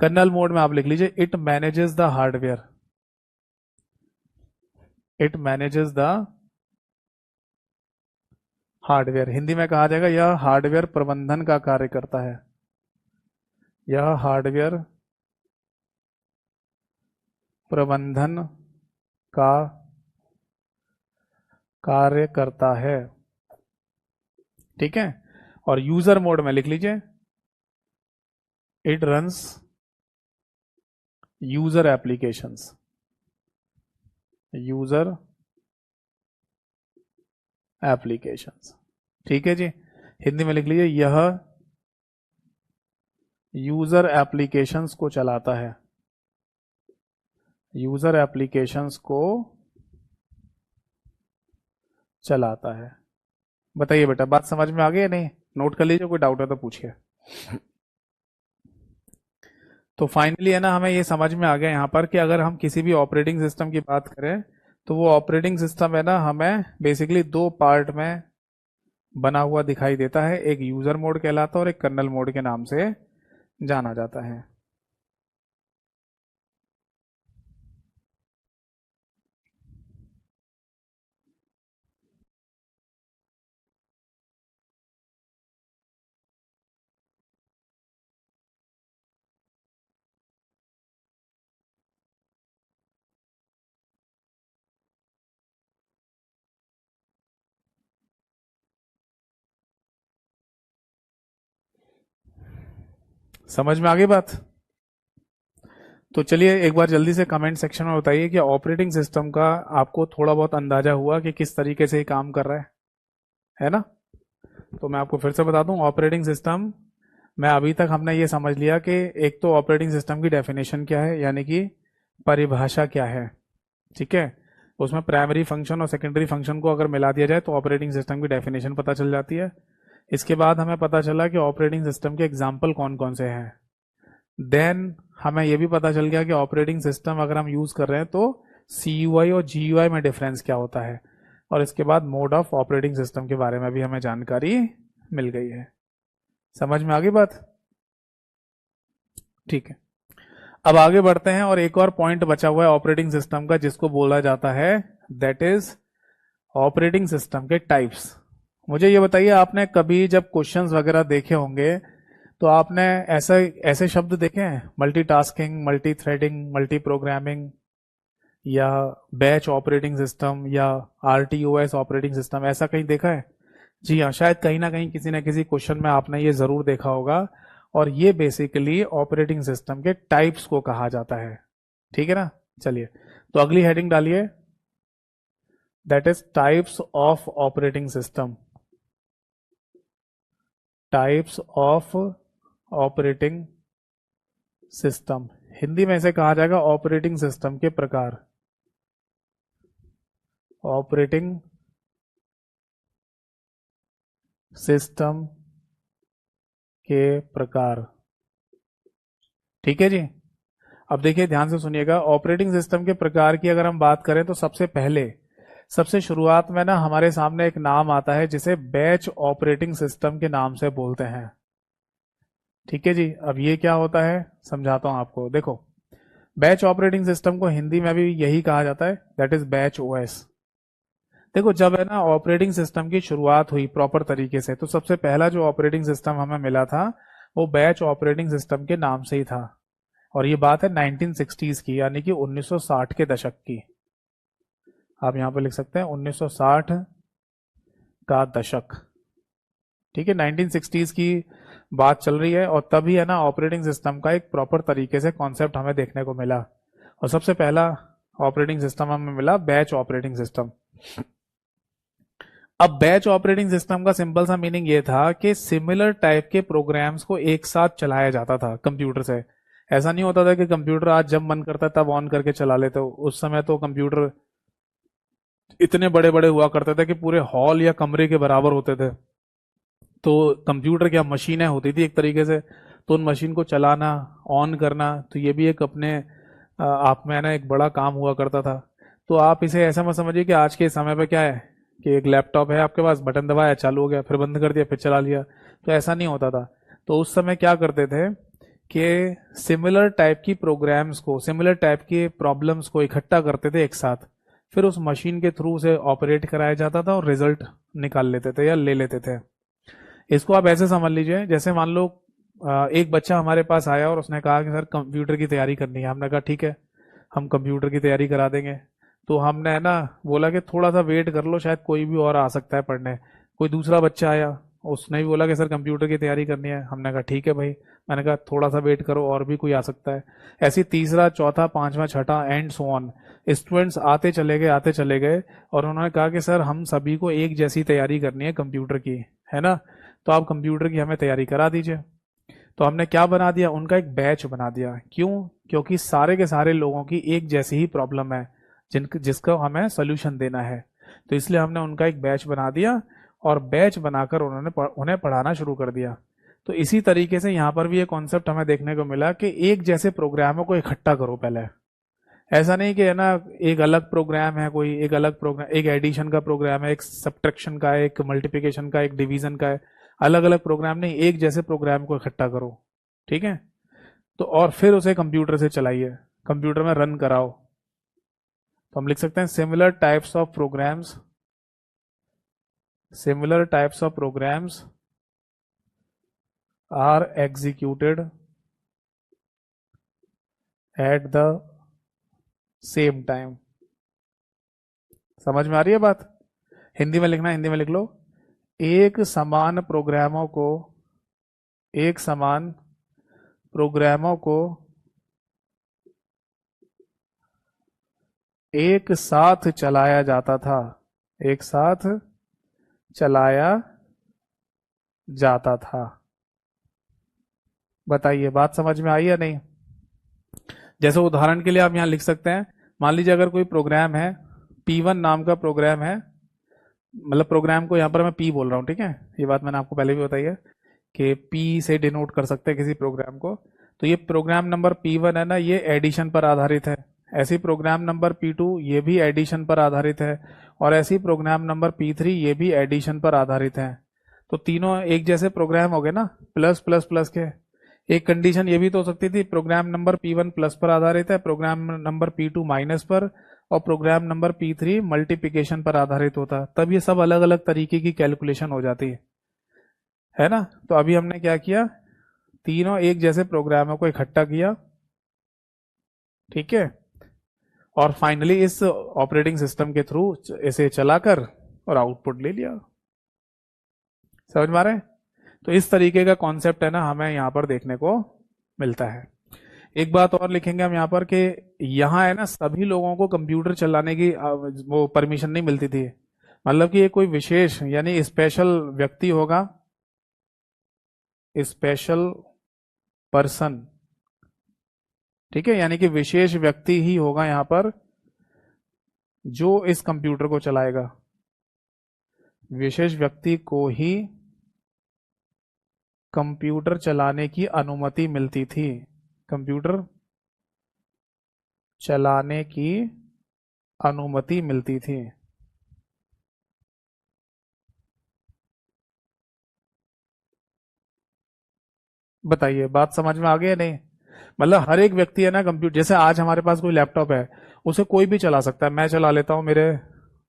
कर्नल मोड में आप लिख लीजिए, it manages the hardware, it manages the hardware. Hindi में कहा जाएगा यह हार्डवेयर प्रबंधन का कार्य करता है, यह हार्डवेयर प्रबंधन का कार्य करता है। ठीक है, और यूजर मोड में लिख लीजिए, it runs user applications, user applications. ठीक है जी, हिंदी में लिख लीजिए, यह यूजर एप्लीकेशंस को चलाता है, यूजर एप्लीकेशंस को चलाता है। बताइए बेटा, बात समझ में आ गई या नहीं? नोट कर लीजिए, कोई डाउट है तो पूछिए। तो फाइनली है ना, हमें ये समझ में आ गया यहाँ पर कि अगर हम किसी भी ऑपरेटिंग सिस्टम की बात करें, तो वो ऑपरेटिंग सिस्टम है ना हमें बेसिकली दो पार्ट में बना हुआ दिखाई देता है, एक यूजर मोड कहलाता है और एक कर्नल मोड के नाम से जाना जाता है। समझ में आ गई बात? तो चलिए एक बार जल्दी से कमेंट सेक्शन में बताइए कि ऑपरेटिंग सिस्टम का आपको थोड़ा बहुत अंदाजा हुआ कि किस तरीके से ये काम कर रहा है ना। तो मैं आपको फिर से बता दूं, ऑपरेटिंग सिस्टम में अभी तक हमने ये समझ लिया कि एक तो ऑपरेटिंग सिस्टम की डेफिनेशन क्या है, यानी कि परिभाषा क्या है। ठीक है, उसमें प्राइमरी फंक्शन और सेकेंडरी फंक्शन को अगर मिला दिया जाए तो ऑपरेटिंग सिस्टम की डेफिनेशन पता चल जाती है। इसके बाद हमें पता चला कि ऑपरेटिंग सिस्टम के एग्जाम्पल कौन कौन से हैं। देन हमें यह भी पता चल गया कि ऑपरेटिंग सिस्टम अगर हम यूज कर रहे हैं तो CUI और GUI में डिफरेंस क्या होता है। और इसके बाद मोड ऑफ ऑपरेटिंग सिस्टम के बारे में भी हमें जानकारी मिल गई है। समझ में आ गई बात? ठीक है, अब आगे बढ़ते हैं और एक और पॉइंट बचा हुआ है ऑपरेटिंग सिस्टम का जिसको बोला जाता है दैट इज ऑपरेटिंग सिस्टम के टाइप्स। मुझे ये बताइए, आपने कभी जब क्वेश्चंस वगैरह देखे होंगे तो आपने ऐसा ऐसे शब्द देखे हैं, multitasking, multi threading, multi programming, या बैच ऑपरेटिंग सिस्टम, या आरटीओएस ऑपरेटिंग सिस्टम, ऐसा कहीं देखा है? जी हाँ, शायद कहीं ना कहीं किसी न किसी क्वेश्चन में आपने ये जरूर देखा होगा। और ये बेसिकली ऑपरेटिंग सिस्टम के टाइप्स को कहा जाता है। ठीक है ना? चलिए, तो अगली हेडिंग डालिए, that is types of operating system. Types of operating system, Hindi में इसे कहा जाएगा ऑपरेटिंग सिस्टम के प्रकार। ऑपरेटिंग सिस्टम के प्रकार। ठीक है जी। अब देखिए, ध्यान से सुनिएगा, ऑपरेटिंग सिस्टम के प्रकार की अगर हम बात करें तो सबसे शुरुआत में ना हमारे सामने एक नाम आता है जिसे बैच ऑपरेटिंग सिस्टम के नाम से बोलते हैं। ठीक है जी। अब ये क्या होता है समझाता हूं आपको। देखो, बैच ऑपरेटिंग सिस्टम को हिंदी में भी यही कहा जाता है, दैट इज बैच ओएस। देखो, जब है ना ऑपरेटिंग सिस्टम की शुरुआत हुई प्रॉपर तरीके से, तो सबसे पहला जो ऑपरेटिंग सिस्टम हमें मिला था वो बैच ऑपरेटिंग सिस्टम के नाम से ही था। और ये बात है 1960s की, यानी कि 1960 के दशक की। आप यहां पर लिख सकते हैं 1960 का दशक। ठीक है, 1960s की बात चल रही है और तभी है ना ऑपरेटिंग सिस्टम का एक प्रॉपर तरीके से कॉन्सेप्ट हमें देखने को मिला। और सबसे पहला ऑपरेटिंग सिस्टम हमें मिला बैच ऑपरेटिंग सिस्टम। अब बैच ऑपरेटिंग सिस्टम का सिंपल सा मीनिंग ये था कि सिमिलर टाइप के प्रोग्राम्स को एक साथ चलाया जाता था कंप्यूटर से। ऐसा नहीं होता था कि कंप्यूटर आज जब मन करता तब ऑन करके चला लेते हो। उस समय तो कंप्यूटर इतने बड़े बड़े हुआ करते थे कि पूरे हॉल या कमरे के बराबर होते थे। तो कंप्यूटर क्या, मशीनें होती थी एक तरीके से, तो उन मशीन को चलाना, ऑन करना, तो ये भी एक अपने आप में ना एक बड़ा काम हुआ करता था। तो आप इसे ऐसा मत समझिए कि आज के समय पे क्या है कि एक लैपटॉप है आपके पास, बटन दबाया चालू हो गया, फिर बंद कर दिया फिर चला लिया। तो ऐसा नहीं होता था। तो उस समय क्या करते थे कि सिमिलर टाइप की प्रोग्राम्स को, सिमिलर टाइप के प्रॉब्लम्स को इकट्ठा करते थे एक साथ, फिर उस मशीन के थ्रू से ऑपरेट कराया जाता था और रिजल्ट निकाल लेते थे या ले लेते थे। इसको आप ऐसे समझ लीजिए, जैसे मान लो एक बच्चा हमारे पास आया और उसने कहा कि सर कंप्यूटर की तैयारी करनी है। हमने कहा ठीक है, हम कंप्यूटर की तैयारी करा देंगे। तो हमने है ना बोला कि थोड़ा सा वेट कर लो, शायद कोई भी और आ सकता है पढ़ने। कोई दूसरा बच्चा आया, उसने भी बोला कि सर कंप्यूटर की तैयारी करनी है। हमने कहा ठीक है भाई। मैंने कहा थोड़ा सा वेट करो, और भी कोई आ सकता है। ऐसे तीसरा, चौथा, पांचवा, छठा एंड सो ऑन, स्टूडेंट्स आते चले गए और उन्होंने कहा कि सर हम सभी को एक जैसी तैयारी करनी है कंप्यूटर की, है ना, तो आप कंप्यूटर की हमें तैयारी करा दीजिए। तो हमने क्या बना दिया, उनका एक बैच बना दिया। क्यों? क्योंकि सारे के सारे लोगों की एक जैसी ही प्रॉब्लम है जिसका हमें सोल्यूशन देना है। तो इसलिए हमने उनका एक बैच बना दिया और बैच बनाकर उन्हें पढ़ाना शुरू कर दिया। तो इसी तरीके से यहाँ पर भी ये कॉन्सेप्ट हमें देखने को मिला कि एक जैसे प्रोग्रामों को इकट्ठा करो पहले। ऐसा नहीं कि है ना एक अलग प्रोग्राम है, कोई एक अलग प्रोग्राम, एक एडिशन का प्रोग्राम है, एक सब्ट्रैक्शन का है, एक मल्टीप्लिकेशन का, एक डिवीजन का है। अलग अलग प्रोग्राम नहीं, एक जैसे प्रोग्राम को इकट्ठा करो। ठीक है, तो और फिर उसे कंप्यूटर से चलाइए, कंप्यूटर में रन कराओ। तो हम लिख सकते हैं similar types of programs, similar types of programs are executed at the same time. समझ में आ रही है बात? हिंदी में लिखना, हिंदी में लिख लो, एक समान प्रोग्रामों को एक साथ चलाया जाता था, एक साथ चलाया जाता था। बताइए बात समझ में आई या नहीं? जैसे उदाहरण के लिए आप यहां लिख सकते हैं, मान लीजिए अगर कोई प्रोग्राम है, P1 नाम का प्रोग्राम है, मतलब प्रोग्राम को यहां पर मैं P बोल रहा हूं, ठीक है, ये बात मैंने आपको पहले भी बताई है कि P से डिनोट कर सकते हैं किसी प्रोग्राम को। तो ये प्रोग्राम नंबर P1 है ना, ये एडिशन पर आधारित है। ऐसी प्रोग्राम नंबर P2 ये भी एडिशन पर आधारित है, और ऐसी प्रोग्राम नंबर P3 ये भी एडिशन पर आधारित है। तो तीनों एक जैसे प्रोग्राम हो गए ना, प्लस प्लस प्लस के। एक कंडीशन ये भी तो हो सकती थी, प्रोग्राम नंबर P1 प्लस पर आधारित है, प्रोग्राम नंबर P2 माइनस पर, और प्रोग्राम नंबर P3 मल्टीप्लिकेशन पर आधारित होता, तब ये सब अलग अलग तरीके की कैलकुलेशन हो जाती है ना। तो अभी हमने क्या किया, तीनों एक जैसे प्रोग्रामों को इकट्ठा किया, ठीक है, और फाइनली इस ऑपरेटिंग सिस्टम के थ्रू इसे चलाकर और आउटपुट ले लिया। समझ में आ रहा है? तो इस तरीके का कॉन्सेप्ट है ना हमें यहाँ पर देखने को मिलता है। एक बात और लिखेंगे हम यहाँ पर कि यहाँ है ना सभी लोगों को कंप्यूटर चलाने की वो परमिशन नहीं मिलती थी। मतलब कि ये कोई विशेष यानी स्पेशल व्यक्ति होगा, स्पेशल पर्सन, ठीक है, यानी कि विशेष व्यक्ति ही होगा यहाँ पर जो इस कंप्यूटर को चलाएगा। विशेष व्यक्ति को ही कंप्यूटर चलाने की अनुमति मिलती थी, कंप्यूटर चलाने की अनुमति मिलती थी। बताइए बात समझ में आ गई या नहीं? मतलब हर एक व्यक्ति है ना कंप्यूटर, जैसे आज हमारे पास कोई लैपटॉप है, उसे कोई भी चला सकता है। मैं चला लेता हूँ, मेरे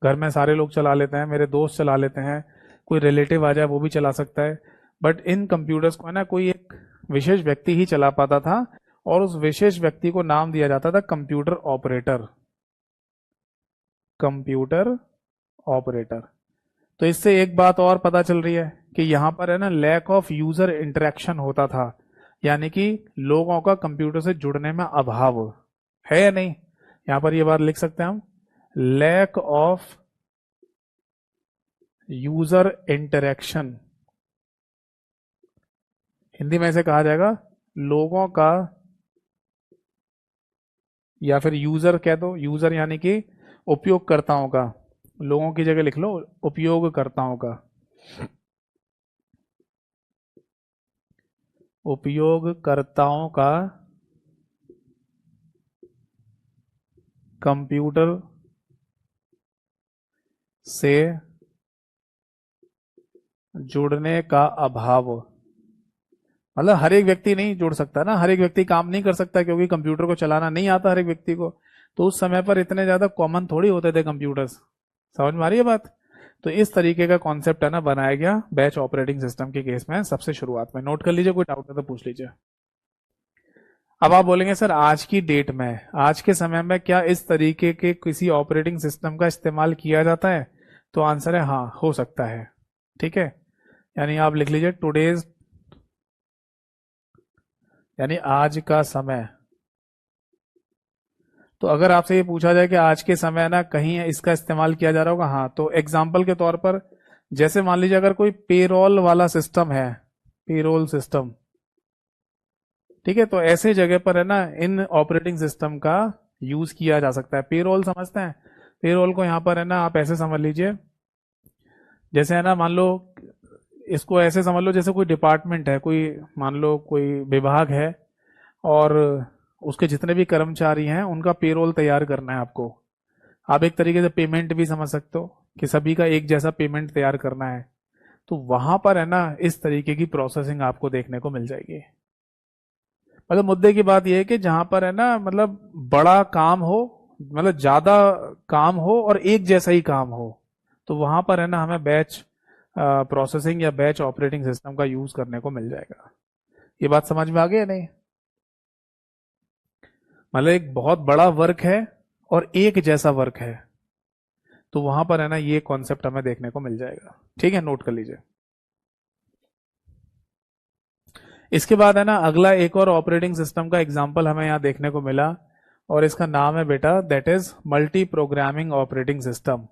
घर में सारे लोग चला लेते हैं, मेरे दोस्त चला लेते हैं, कोई रिलेटिव आ जाए वो भी चला सकता है। बट इन कंप्यूटर्स को है ना कोई एक विशेष व्यक्ति ही चला पाता था, और उस विशेष व्यक्ति को नाम दिया जाता था कंप्यूटर ऑपरेटर। Computer operator. तो इससे एक बात और पता चल रही है कि यहां पर है ना लैक ऑफ यूजर इंटरेक्शन होता था, यानी कि लोगों का कंप्यूटर से जुड़ने में अभाव है या नहीं। यहां पर ये बात लिख सकते हैं हम, lack of user interaction. Hindi में ऐसे कहा जाएगा, लोगों का, या फिर यूजर कह दो, यूजर यानी कि उपयोगकर्ताओं का, लोगों की जगह लिख लो उपयोगकर्ताओं का, उपयोगकर्ताओं का कंप्यूटर से जुड़ने का अभाव। मतलब हर एक व्यक्ति नहीं जुड़ सकता ना, हर एक व्यक्ति काम नहीं कर सकता क्योंकि कंप्यूटर को चलाना नहीं आता हर एक व्यक्ति को। तो उस समय पर इतने ज्यादा कॉमन थोड़ी होते थे कंप्यूटर्स। समझ में आ रही है बात? तो इस तरीके का कॉन्सेप्ट है ना बनाया गया बैच ऑपरेटिंग सिस्टम के केस में सबसे शुरुआत में। नोट कर लीजिए, कोई डाउट है तो पूछ लीजिए। अब आप बोलेंगे सर आज की डेट में, आज के समय में क्या इस तरीके के किसी ऑपरेटिंग सिस्टम का इस्तेमाल किया जाता है? तो आंसर है हाँ, हो सकता है। ठीक है, यानी आप लिख लीजिए टुडेज, यानी आज का समय। तो अगर आपसे ये पूछा जाए कि आज के समय ना कहीं इसका इस्तेमाल किया जा रहा होगा, हाँ, तो एग्जाम्पल के तौर पर जैसे मान लीजिए अगर कोई पेरोल वाला सिस्टम है, पेरोल सिस्टम, ठीक है, तो ऐसे जगह पर है ना इन ऑपरेटिंग सिस्टम का यूज किया जा सकता है। पेरोल समझते हैं? पेरोल को यहां पर है ना आप ऐसे समझ लीजिए, जैसे है ना मान लो, इसको ऐसे समझ लो जैसे कोई डिपार्टमेंट है, कोई मान लो कोई विभाग है, और उसके जितने भी कर्मचारी हैं उनका पेरोल तैयार करना है आपको। आप एक तरीके से पेमेंट भी समझ सकते हो कि सभी का एक जैसा पेमेंट तैयार करना है। तो वहां पर है ना इस तरीके की प्रोसेसिंग आपको देखने को मिल जाएगी। मतलब मुद्दे की बात यह है कि जहां पर है ना मतलब बड़ा काम हो, मतलब ज्यादा काम हो और एक जैसा ही काम हो, तो वहां पर है ना हमें बैच प्रोसेसिंग या बैच ऑपरेटिंग सिस्टम का यूज करने को मिल जाएगा। ये बात समझ में आ गई या नहीं? मतलब एक बहुत बड़ा वर्क है और एक जैसा वर्क है, तो वहां पर है ना ये कॉन्सेप्ट हमें देखने को मिल जाएगा। ठीक है, नोट कर लीजिए। इसके बाद है ना अगला एक और ऑपरेटिंग सिस्टम का एग्जांपल हमें यहां देखने को मिला, और इसका नाम है बेटा that is multi programming operating system.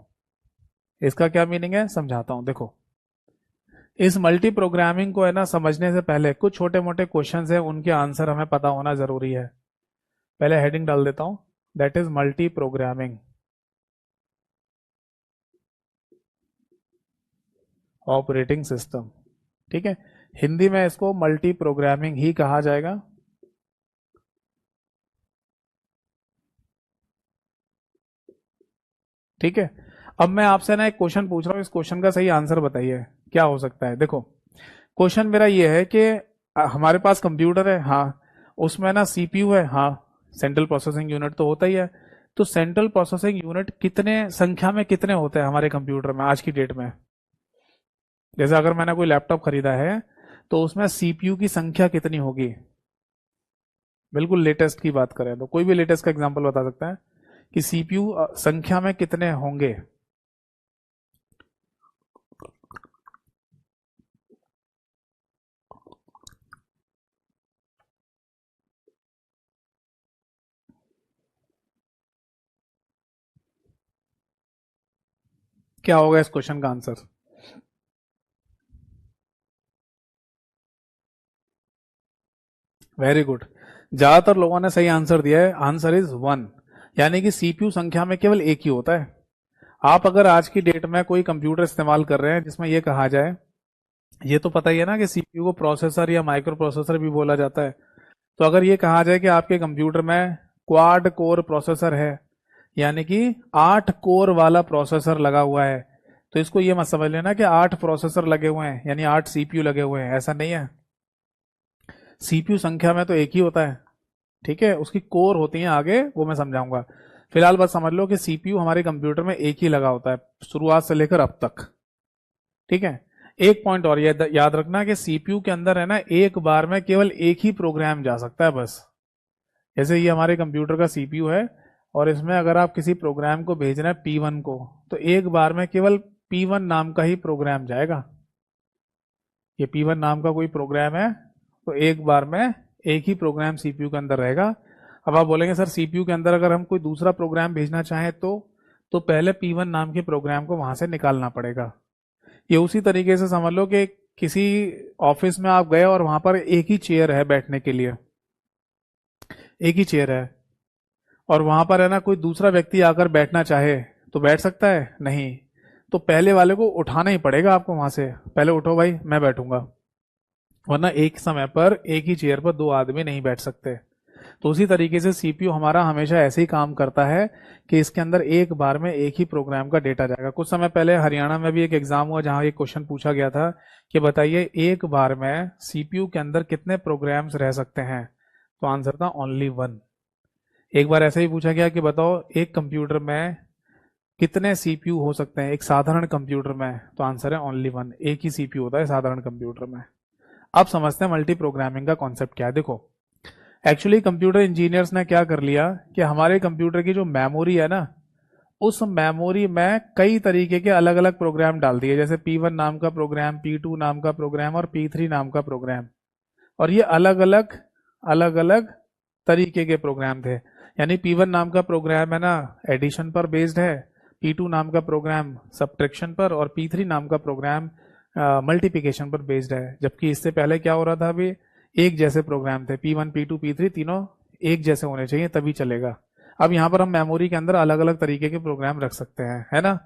इसका क्या मीनिंग है समझाता हूं, देखो। इस मल्टी प्रोग्रामिंग को है ना समझने से पहले कुछ छोटे मोटे क्वेश्चंस है, उनके आंसर हमें पता होना जरूरी है। पहले हेडिंग डाल देता हूं, that is multi programming operating system. ठीक है, हिंदी में इसको मल्टी प्रोग्रामिंग ही कहा जाएगा। ठीक है, अब मैं आपसे ना एक क्वेश्चन पूछ रहा हूं, इस क्वेश्चन का सही आंसर बताइए क्या हो सकता है। देखो क्वेश्चन मेरा ये है कि हमारे पास कंप्यूटर है, हाँ, उसमें ना सीपीयू है, हाँ, सेंट्रल प्रोसेसिंग यूनिट तो होता ही है। तो सेंट्रल प्रोसेसिंग यूनिट कितने संख्या में कितने होते हैं हमारे कंप्यूटर में आज की डेट में? जैसे अगर मैंने कोई लैपटॉप खरीदा है तो उसमें सीपीयू की संख्या कितनी होगी? बिल्कुल लेटेस्ट की बात करें तो कोई भी लेटेस्ट का एग्जांपल बता सकता है कि सीपीयू संख्या में कितने होंगे? क्या होगा इस क्वेश्चन का आंसर? वेरी गुड, ज्यादातर लोगों ने सही आंसर दिया है। आंसर इज 1, यानी कि सीपीयू संख्या में केवल एक ही होता है। आप अगर आज की डेट में कोई कंप्यूटर इस्तेमाल कर रहे हैं जिसमें यह कहा जाए, ये तो पता ही है ना कि सीपीयू को प्रोसेसर या माइक्रो प्रोसेसर भी बोला जाता है। तो अगर ये कहा जाए कि आपके कंप्यूटर में क्वाड कोर प्रोसेसर है, यानी कि 8 कोर वाला प्रोसेसर लगा हुआ है, तो इसको ये मत समझ लेना कि 8 प्रोसेसर लगे हुए हैं यानी 8 सीपीयू लगे हुए हैं, ऐसा नहीं है। सीपीयू संख्या में तो एक ही होता है, ठीक है, उसकी कोर होती हैं आगे, वो मैं समझाऊंगा। फिलहाल बस समझ लो कि सीपीयू हमारे कंप्यूटर में एक ही लगा होता है शुरुआत से लेकर अब तक, ठीक है। एक पॉइंट और याद रखना कि सीपीयू के अंदर है ना, एक बार में केवल एक ही प्रोग्राम जा सकता है बस। जैसे ये हमारे कंप्यूटर का सीपीयू है और इसमें अगर आप किसी प्रोग्राम को भेज रहे हैं P1 को, तो एक बार में केवल P1 नाम का ही प्रोग्राम जाएगा। ये P1 नाम का कोई प्रोग्राम है तो एक बार में एक ही प्रोग्राम सीपीयू के अंदर रहेगा। अब आप बोलेंगे सर सीपीयू के अंदर अगर हम कोई दूसरा प्रोग्राम भेजना चाहें तो पहले P1 नाम के प्रोग्राम को वहां से निकालना पड़ेगा। ये उसी तरीके से समझ लो कि किसी ऑफिस में आप गए और वहां पर एक ही चेयर है बैठने के लिए, एक ही चेयर है, और वहां पर है ना कोई दूसरा व्यक्ति आकर बैठना चाहे तो बैठ सकता है? नहीं। तो पहले वाले को उठाना ही पड़ेगा आपको वहां से, पहले उठो भाई मैं बैठूंगा, वरना एक समय पर एक ही चेयर पर दो आदमी नहीं बैठ सकते। तो उसी तरीके से सीपीयू हमारा हमेशा ऐसे ही काम करता है कि इसके अंदर एक बार में एक ही प्रोग्राम का डेटा जाएगा। कुछ समय पहले हरियाणा में भी एक एग्जाम हुआ जहां एक क्वेश्चन पूछा गया था कि बताइए एक बार में सीपीयू के अंदर कितने प्रोग्राम्स रह सकते हैं, तो आंसर था ओनली 1। एक बार ऐसे ही पूछा गया कि बताओ एक कंप्यूटर में कितने सीपीयू हो सकते हैं एक साधारण कंप्यूटर में, तो आंसर है ओनली 1, एक ही सीपीयू होता है साधारण कंप्यूटर में। अब समझते हैं मल्टी प्रोग्रामिंग का कॉन्सेप्ट क्या है। देखो, एक्चुअली कंप्यूटर इंजीनियर्स ने क्या कर लिया कि हमारे कंप्यूटर की जो मेमोरी है ना, उस मेमोरी में कई तरीके के अलग अलग प्रोग्राम डाल दिए, जैसे P1 नाम का प्रोग्राम, P2 नाम का प्रोग्राम और P3 नाम का प्रोग्राम। और ये अलग अलग तरीके के प्रोग्राम थे। यानी P1 नाम का प्रोग्राम है ना एडिशन पर बेस्ड है, P2 नाम का प्रोग्राम सब्ट्रैक्शन पर, और P3 नाम का प्रोग्राम मल्टीप्लिकेशन पर बेस्ड है। जबकि इससे पहले क्या हो रहा था, अभी एक जैसे प्रोग्राम थे, P1 P2 P3 तीनों एक जैसे होने चाहिए तभी चलेगा। अब यहां पर हम मेमोरी के अंदर अलग अलग तरीके के प्रोग्राम रख सकते हैं, है ना।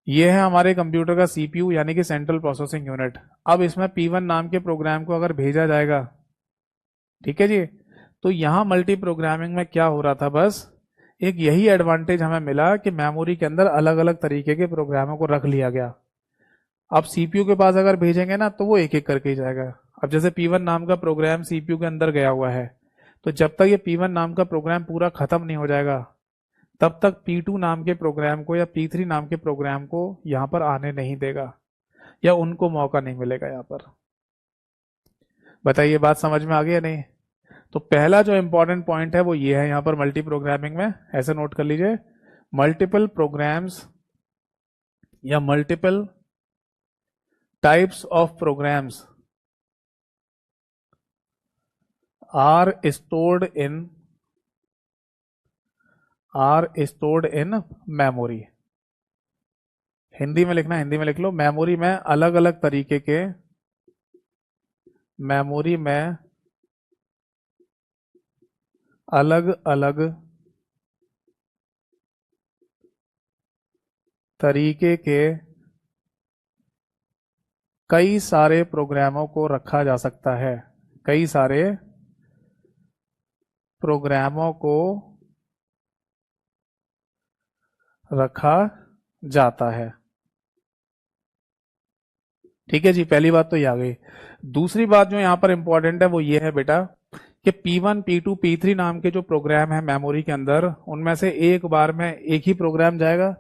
ये है हमारे कंप्यूटर का सीपीयू यानी कि सेंट्रल प्रोसेसिंग यूनिट। अब इसमें P1 नाम के प्रोग्राम को अगर भेजा जाएगा, ठीक है जी, तो यहां मल्टी प्रोग्रामिंग में क्या हो रहा था, बस एक यही एडवांटेज हमें मिला कि मेमोरी के अंदर अलग अलग तरीके के प्रोग्रामों को रख लिया गया। अब सीपीयू के पास अगर भेजेंगे ना तो वो एक एक करके ही जाएगा। अब जैसे P1 नाम का प्रोग्राम सीपीयू के अंदर गया हुआ है, तो जब तक ये P1 नाम का प्रोग्राम पूरा खत्म नहीं हो जाएगा तब तक P2 नाम के प्रोग्राम को या P3 नाम के प्रोग्राम को यहां पर आने नहीं देगा, या उनको मौका नहीं मिलेगा यहां पर। बताइए बात समझ में आ गई या नहीं? तो पहला जो इंपॉर्टेंट पॉइंट है वो ये है, यहां पर मल्टी प्रोग्रामिंग में ऐसे नोट कर लीजिए, मल्टीपल प्रोग्राम्स या multiple types of programs are stored in memory। Hindi में लिखना, हिंदी में लिख लो, मेमोरी में अलग अलग तरीके के, मेमोरी में अलग अलग तरीके के कई सारे प्रोग्रामों को रखा जा सकता है, कई सारे प्रोग्रामों को रखा जाता है। ठीक है जी, पहली बात तो ये आ गई। दूसरी बात जो यहाँ पर इंपॉर्टेंट है वो ये है बेटा कि P1, P2, P3 नाम के जो प्रोग्राम है मेमोरी के अंदर, उनमें से एक बार में एक ही प्रोग्राम जाएगा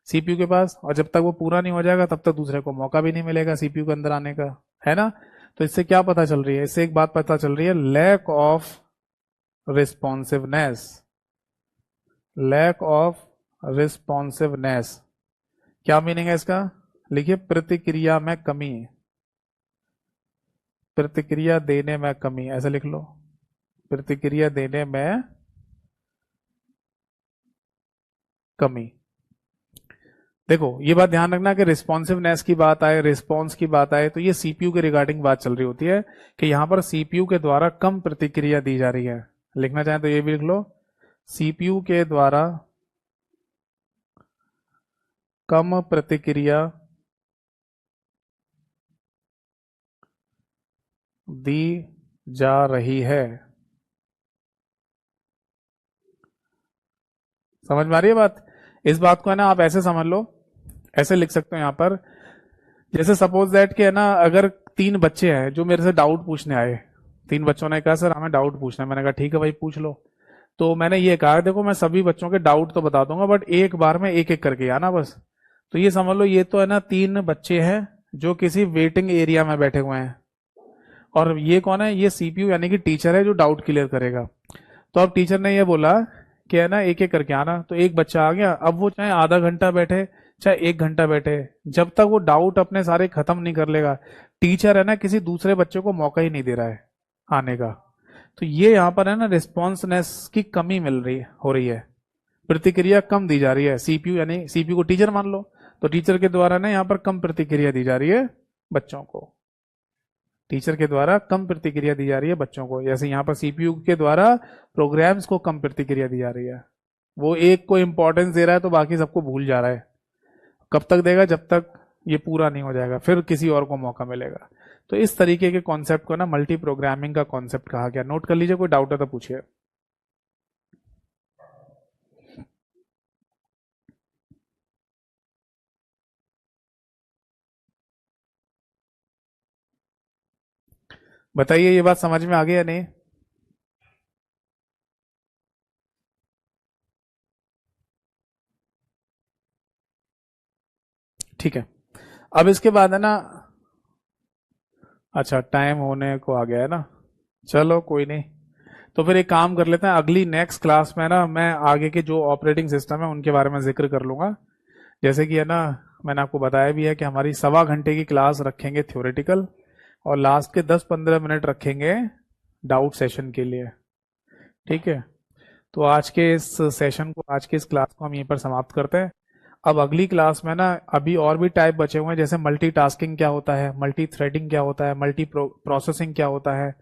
सीपीयू के पास, और जब तक वो पूरा नहीं हो जाएगा तब तक दूसरे को मौका भी नहीं मिलेगा सीपीयू के अंदर आने का, है ना। तो इससे क्या पता चल रही है, इससे एक बात पता चल रही है, lack of responsiveness. Lack of responsiveness क्या मीनिंग है इसका, लिखिए प्रतिक्रिया में कमी, प्रतिक्रिया देने में कमी, ऐसा लिख लो, प्रतिक्रिया देने में कमी। देखो ये बात ध्यान रखना कि रिस्पॉन्सिवनेस की बात आए, रिस्पॉन्स की बात आए, तो ये सीपीयू के रिगार्डिंग बात चल रही होती है कि यहां पर सीपीयू के द्वारा कम प्रतिक्रिया दी जा रही है। लिखना चाहें तो ये भी लिख लो, सीपीयू के द्वारा कम प्रतिक्रिया दी जा रही है। समझ में आ रही है बात। इस बात को है ना आप ऐसे समझ लो, ऐसे लिख सकते हो यहां पर, जैसे सपोज दैट कि है ना अगर 3 बच्चे हैं जो मेरे से डाउट पूछने आए, 3 बच्चों ने कहा सर हमें डाउट पूछना है, मैंने कहा ठीक है भाई पूछ लो। तो मैंने ये कहा देखो मैं सभी बच्चों के डाउट तो बता दूंगा बट एक बार में एक एक करके आना बस। तो ये समझ लो ये तो है ना 3 बच्चे हैं जो किसी वेटिंग एरिया में बैठे हुए हैं, और ये कौन है, ये सीपीयू यानी कि टीचर है जो डाउट क्लियर करेगा। तो अब टीचर ने ये बोला कि है ना एक एक करके आना, तो एक बच्चा आ गया, अब वो चाहे आधा घंटा बैठे चाहे 1 घंटा बैठे, जब तक वो डाउट अपने सारे खत्म नहीं कर लेगा, टीचर है ना किसी दूसरे बच्चे को मौका ही नहीं दे रहा है आने का। तो ये यहाँ पर है ना रिस्पॉन्सनेस की कमी मिल रही हो रही है, प्रतिक्रिया कम दी जा रही है, सीपीयू यानी सीपीयू को टीचर मान लो, तो टीचर के द्वारा ना यहाँ पर कम प्रतिक्रिया दी जा रही है बच्चों को, टीचर के द्वारा कम प्रतिक्रिया दी जा रही है बच्चों को। जैसे यहाँ पर सीपीयू के द्वारा प्रोग्राम्स को कम प्रतिक्रिया दी जा रही है, वो एक को इंपॉर्टेंस दे रहा है तो बाकी सबको भूल जा रहा है। कब तक देगा, जब तक ये पूरा नहीं हो जाएगा, फिर किसी और को मौका मिलेगा। तो इस तरीके के कॉन्सेप्ट को ना मल्टी प्रोग्रामिंग का कॉन्सेप्ट कहा गया। नोट कर लीजिए, कोई डाउट है तो पूछिए। बताइए ये बात समझ में आ गई या नहीं। ठीक है, अब इसके बाद है ना, अच्छा टाइम होने को आ गया है ना, चलो कोई नहीं। तो फिर एक काम कर लेते हैं, अगली नेक्स्ट क्लास में ना मैं आगे के जो ऑपरेटिंग सिस्टम है उनके बारे में जिक्र कर लूंगा। जैसे कि है ना मैंने आपको बताया भी है कि हमारी 1.25 घंटे की क्लास रखेंगे थ्योरेटिकल, और लास्ट के 10-15 मिनट रखेंगे डाउट सेशन के लिए। ठीक है, तो आज के इस सेशन को, आज के इस क्लास को हम यहीं पर समाप्त करते हैं। अब अगली क्लास में ना अभी और भी टाइप बचे हुए हैं, जैसे मल्टीटास्किंग क्या होता है, मल्टी थ्रेडिंग क्या होता है, मल्टी प्रोसेसिंग क्या होता है,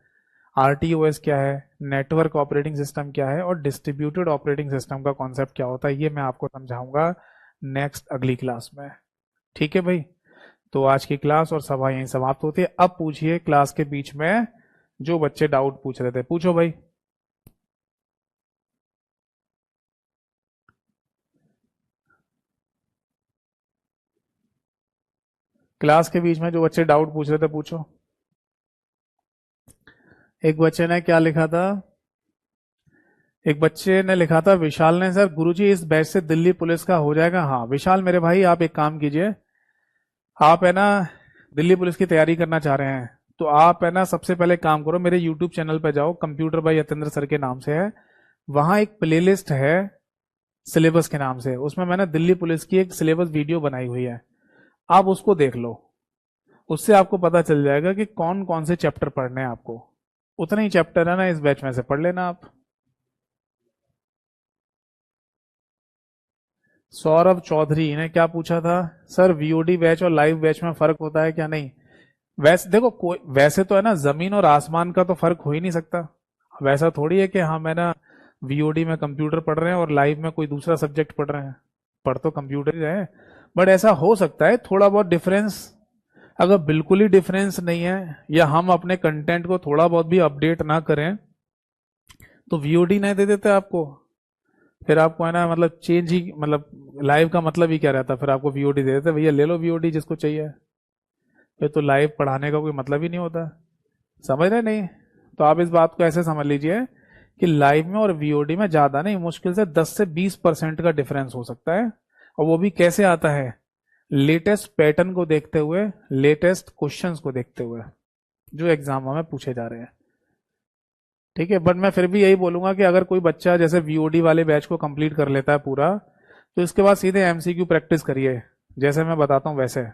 आरटीओएस क्या है, नेटवर्क ऑपरेटिंग सिस्टम क्या है, और डिस्ट्रीब्यूटेड ऑपरेटिंग सिस्टम का कॉन्सेप्ट क्या होता है, ये मैं आपको समझाऊंगा नेक्स्ट अगली क्लास में। ठीक है भाई, तो आज की क्लास और सभा यहीं समाप्त होती है। अब पूछिए क्लास के बीच में जो बच्चे डाउट पूछ रहे थे, पूछो भाई। क्लास के बीच में जो बच्चे डाउट पूछ रहे थे पूछो। एक बच्चे ने क्या लिखा था, एक बच्चे ने लिखा था विशाल ने, सर गुरुजी इस बैच से दिल्ली पुलिस का हो जाएगा। हाँ विशाल मेरे भाई, आप एक काम कीजिए, आप है ना दिल्ली पुलिस की तैयारी करना चाह रहे हैं तो आप है ना सबसे पहले काम करो, मेरे यूट्यूब चैनल पे जाओ, कंप्यूटर बाय यतेंद्र सर के नाम से है, वहां एक प्लेलिस्ट है सिलेबस के नाम से, उसमें मैंने दिल्ली पुलिस की एक सिलेबस वीडियो बनाई हुई है, आप उसको देख लो, उससे आपको पता चल जाएगा कि कौन कौन से चैप्टर पढ़ने हैं आपको। उतने ही चैप्टर है ना इस बैच में से पढ़ लेना आप। सौरभ चौधरी ने क्या पूछा था, सर वीओडी बैच और लाइव बैच में फर्क होता है क्या? नहीं, वैसे देखो कोई, वैसे तो है ना जमीन और आसमान का तो फर्क हो ही नहीं सकता। वैसा थोड़ी है कि हम है ना वीओडी में कंप्यूटर पढ़ रहे हैं और लाइव में कोई दूसरा सब्जेक्ट पढ़ रहे हैं, पढ़ तो कंप्यूटर ही रहे हैं, बट ऐसा हो सकता है थोड़ा बहुत डिफरेंस। अगर बिल्कुल ही डिफरेंस नहीं है या हम अपने कंटेंट को थोड़ा बहुत भी अपडेट ना करें तो वीओडी नहीं दे देते आपको, फिर आपको है ना मतलब चेंज ही, मतलब लाइव का मतलब ही क्या रहता, फिर आपको वीओडी दे देते, भैया ले लो वीओडी जिसको चाहिए। ये तो लाइव पढ़ाने का कोई मतलब ही नहीं होता, समझ रहे नहीं? तो आप इस बात को ऐसे समझ लीजिए कि लाइव में और वीओडी में ज्यादा नहीं, मुश्किल से 10 से 20% का डिफरेंस हो सकता है। और वो भी कैसे आता है? लेटेस्ट पैटर्न को देखते हुए, लेटेस्ट क्वेश्चंस को देखते हुए जो एग्जाम में पूछे जा रहे हैं। ठीक है, बट मैं फिर भी यही बोलूंगा कि अगर कोई बच्चा जैसे वीओडी वाले बैच को कंप्लीट कर लेता है पूरा, तो इसके बाद सीधे एमसीक्यू प्रैक्टिस करिए, जैसे मैं बताता हूँ वैसे।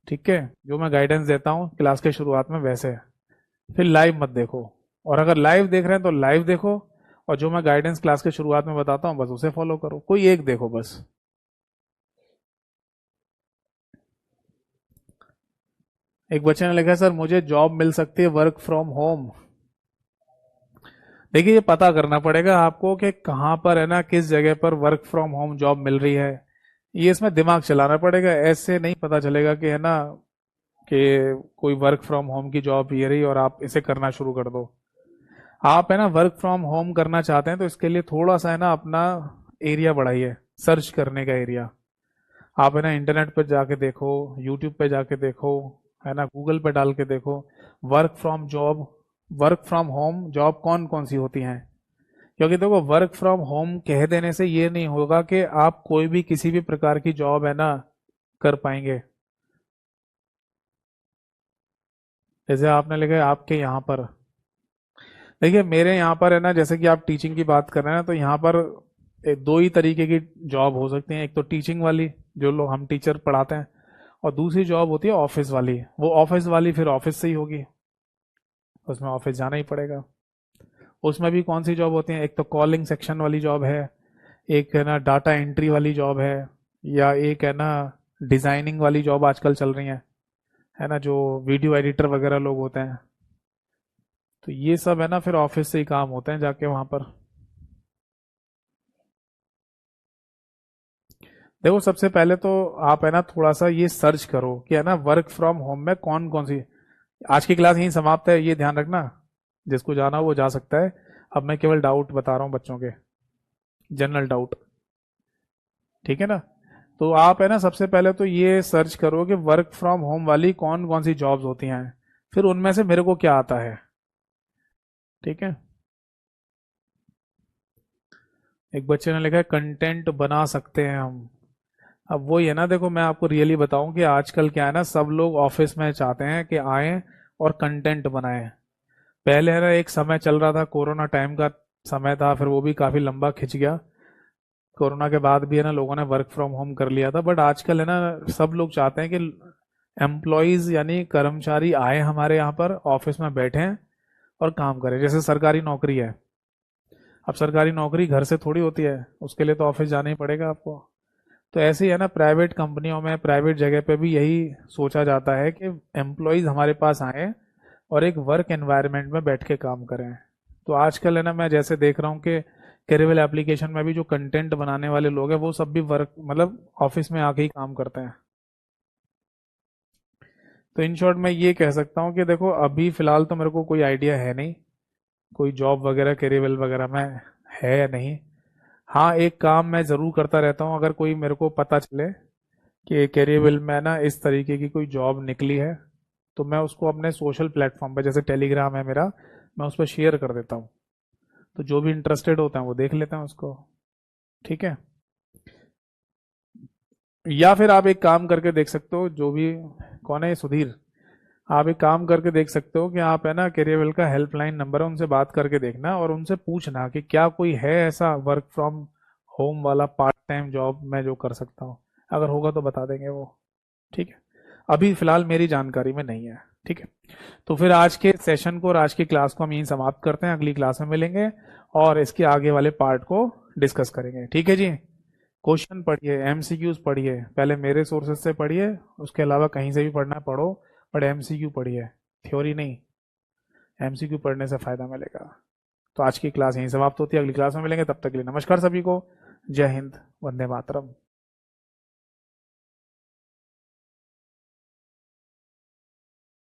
ठीक है, जो मैं गाइडेंस देता हूँ क्लास के शुरुआत में वैसे। फिर लाइव मत देखो, और अगर लाइव देख रहे हैं तो लाइव देखो, और जो मैं गाइडेंस क्लास के शुरुआत में बताता हूँ बस उसे फॉलो करो, कोई एक देखो बस। एक बच्चे ने लिखा है सर मुझे जॉब मिल सकती है वर्क फ्रॉम होम। देखिए, ये पता करना पड़ेगा आपको कि कहाँ पर है ना, किस जगह पर वर्क फ्रॉम होम जॉब मिल रही है। ये इसमें दिमाग चलाना पड़ेगा, ऐसे नहीं पता चलेगा कि है ना कि कोई वर्क फ्रॉम होम की जॉब ये रही और आप इसे करना शुरू कर दो। आप है ना वर्क फ्रॉम होम करना चाहते हैं तो इसके लिए थोड़ा सा है ना अपना एरिया बढ़ाइए, सर्च करने का एरिया। आप है ना इंटरनेट पर जाके देखो, यूट्यूब पे जाके देखो, है ना गूगल पे डाल के देखो, work from job, work from home job कौन कौन सी होती हैं। क्योंकि देखो, वर्क फ्रॉम होम कह देने से ये नहीं होगा कि आप कोई भी किसी भी प्रकार की जॉब है ना कर पाएंगे। जैसे आपने लिखा है आपके यहाँ पर, देखिए मेरे यहाँ पर है ना, जैसे कि आप टीचिंग की बात कर रहे हैं तो यहाँ पर दो ही तरीके की जॉब हो सकती है। एक तो टीचिंग वाली, जो लोग हम टीचर पढ़ाते हैं, और दूसरी जॉब होती है ऑफिस वाली। वो ऑफिस वाली फिर ऑफिस से ही होगी, उसमें ऑफिस जाना ही पड़ेगा। उसमें भी कौन सी जॉब होती है? एक तो कॉलिंग सेक्शन वाली जॉब है, एक है ना डाटा एंट्री वाली जॉब है, या एक है ना डिजाइनिंग वाली जॉब आजकल चल रही है ना, जो वीडियो एडिटर वगैरह लोग होते हैं। तो ये सब है ना फिर ऑफिस से ही काम होते हैं जाके वहां पर। देखो, सबसे पहले तो आप है ना थोड़ा सा ये सर्च करो कि है ना वर्क फ्रॉम होम में कौन कौन सी। आज की क्लास यहीं समाप्त है, ये ध्यान रखना, जिसको जाना हो वो जा सकता है। अब मैं केवल डाउट बता रहा हूँ बच्चों के, जनरल डाउट। ठीक है ना? तो आप है ना सबसे पहले तो ये सर्च करो कि वर्क फ्रॉम होम वाली कौन कौन सी जॉब्स होती हैं, फिर उनमें से मेरे को क्या आता है। ठीक है, एक बच्चे ने लिखा है कंटेंट बना सकते हैं हम। अब वही है ना, देखो मैं आपको रियली बताऊं कि आजकल क्या है ना, सब लोग ऑफिस में चाहते हैं कि आए और कंटेंट बनाएं। पहले है ना एक समय चल रहा था, कोरोना टाइम का समय था, फिर वो भी काफी लंबा खिंच गया। कोरोना के बाद भी है ना लोगों ने वर्क फ्रॉम होम कर लिया था, बट आजकल है ना सब लोग चाहते हैं कि एम्प्लॉयज यानी कर्मचारी आए हमारे यहाँ पर ऑफिस में बैठे और काम करें। जैसे सरकारी नौकरी है, अब सरकारी नौकरी घर से थोड़ी होती है, उसके लिए तो ऑफिस जाना ही पड़ेगा आपको। तो ऐसे ही है ना प्राइवेट कंपनियों में, प्राइवेट जगह पे भी यही सोचा जाता है कि एम्प्लॉयज हमारे पास आए और एक वर्क एनवायरनमेंट में बैठ के काम करें। तो आजकल है ना मैं जैसे देख रहा हूँ कि कैरियल एप्लीकेशन में भी जो कंटेंट बनाने वाले लोग हैं वो सब भी वर्क मतलब ऑफिस में आके ही काम करते हैं। तो इन शॉर्ट मैं ये कह सकता हूँ कि देखो, अभी फिलहाल तो मेरे को कोई आइडिया है नहीं, कोई जॉब वगैरह कैरियर वगैरह में है या नहीं। हाँ, एक काम मैं ज़रूर करता रहता हूँ, अगर कोई मेरे को पता चले कि कैरियर में ना इस तरीके की कोई जॉब निकली है, तो मैं उसको अपने सोशल प्लेटफॉर्म पे, जैसे टेलीग्राम है मेरा, मैं उस पर शेयर कर देता हूँ। तो जो भी इंटरेस्टेड होते हैं वो देख लेते हैं उसको। ठीक है, या फिर आप एक काम करके देख सकते हो, जो भी, कौन है ये सुधीर, आप एक काम करके देख सकते हो कि आप है ना कैरियर का हेल्पलाइन नंबर है, उनसे बात करके देखना और उनसे पूछना कि क्या कोई है ऐसा वर्क फ्रॉम होम वाला पार्ट टाइम जॉब मैं जो कर सकता हूँ। अगर होगा तो बता देंगे वो। ठीक है, अभी फिलहाल मेरी जानकारी में नहीं है। ठीक है, तो फिर आज के सेशन को और आज की क्लास को हम यहीं समाप्त करते हैं, अगली क्लास में मिलेंगे और इसके आगे वाले पार्ट को डिस्कस करेंगे। ठीक है जी, क्वेश्चन पढ़िए, एमसीक्यूज पढ़िए, पहले मेरे सोर्सेज से पढ़िए, उसके अलावा कहीं से भी पढ़ना है पढ़ो, पर एमसीक्यू पढ़िए, थ्योरी नहीं। एमसीक्यू पढ़ने से फायदा मिलेगा। तो आज की क्लास यहीं समाप्त होती है, अगली क्लास में मिलेंगे, तब तक के लिए नमस्कार सभी को, जय हिंद, वंदे मातरम।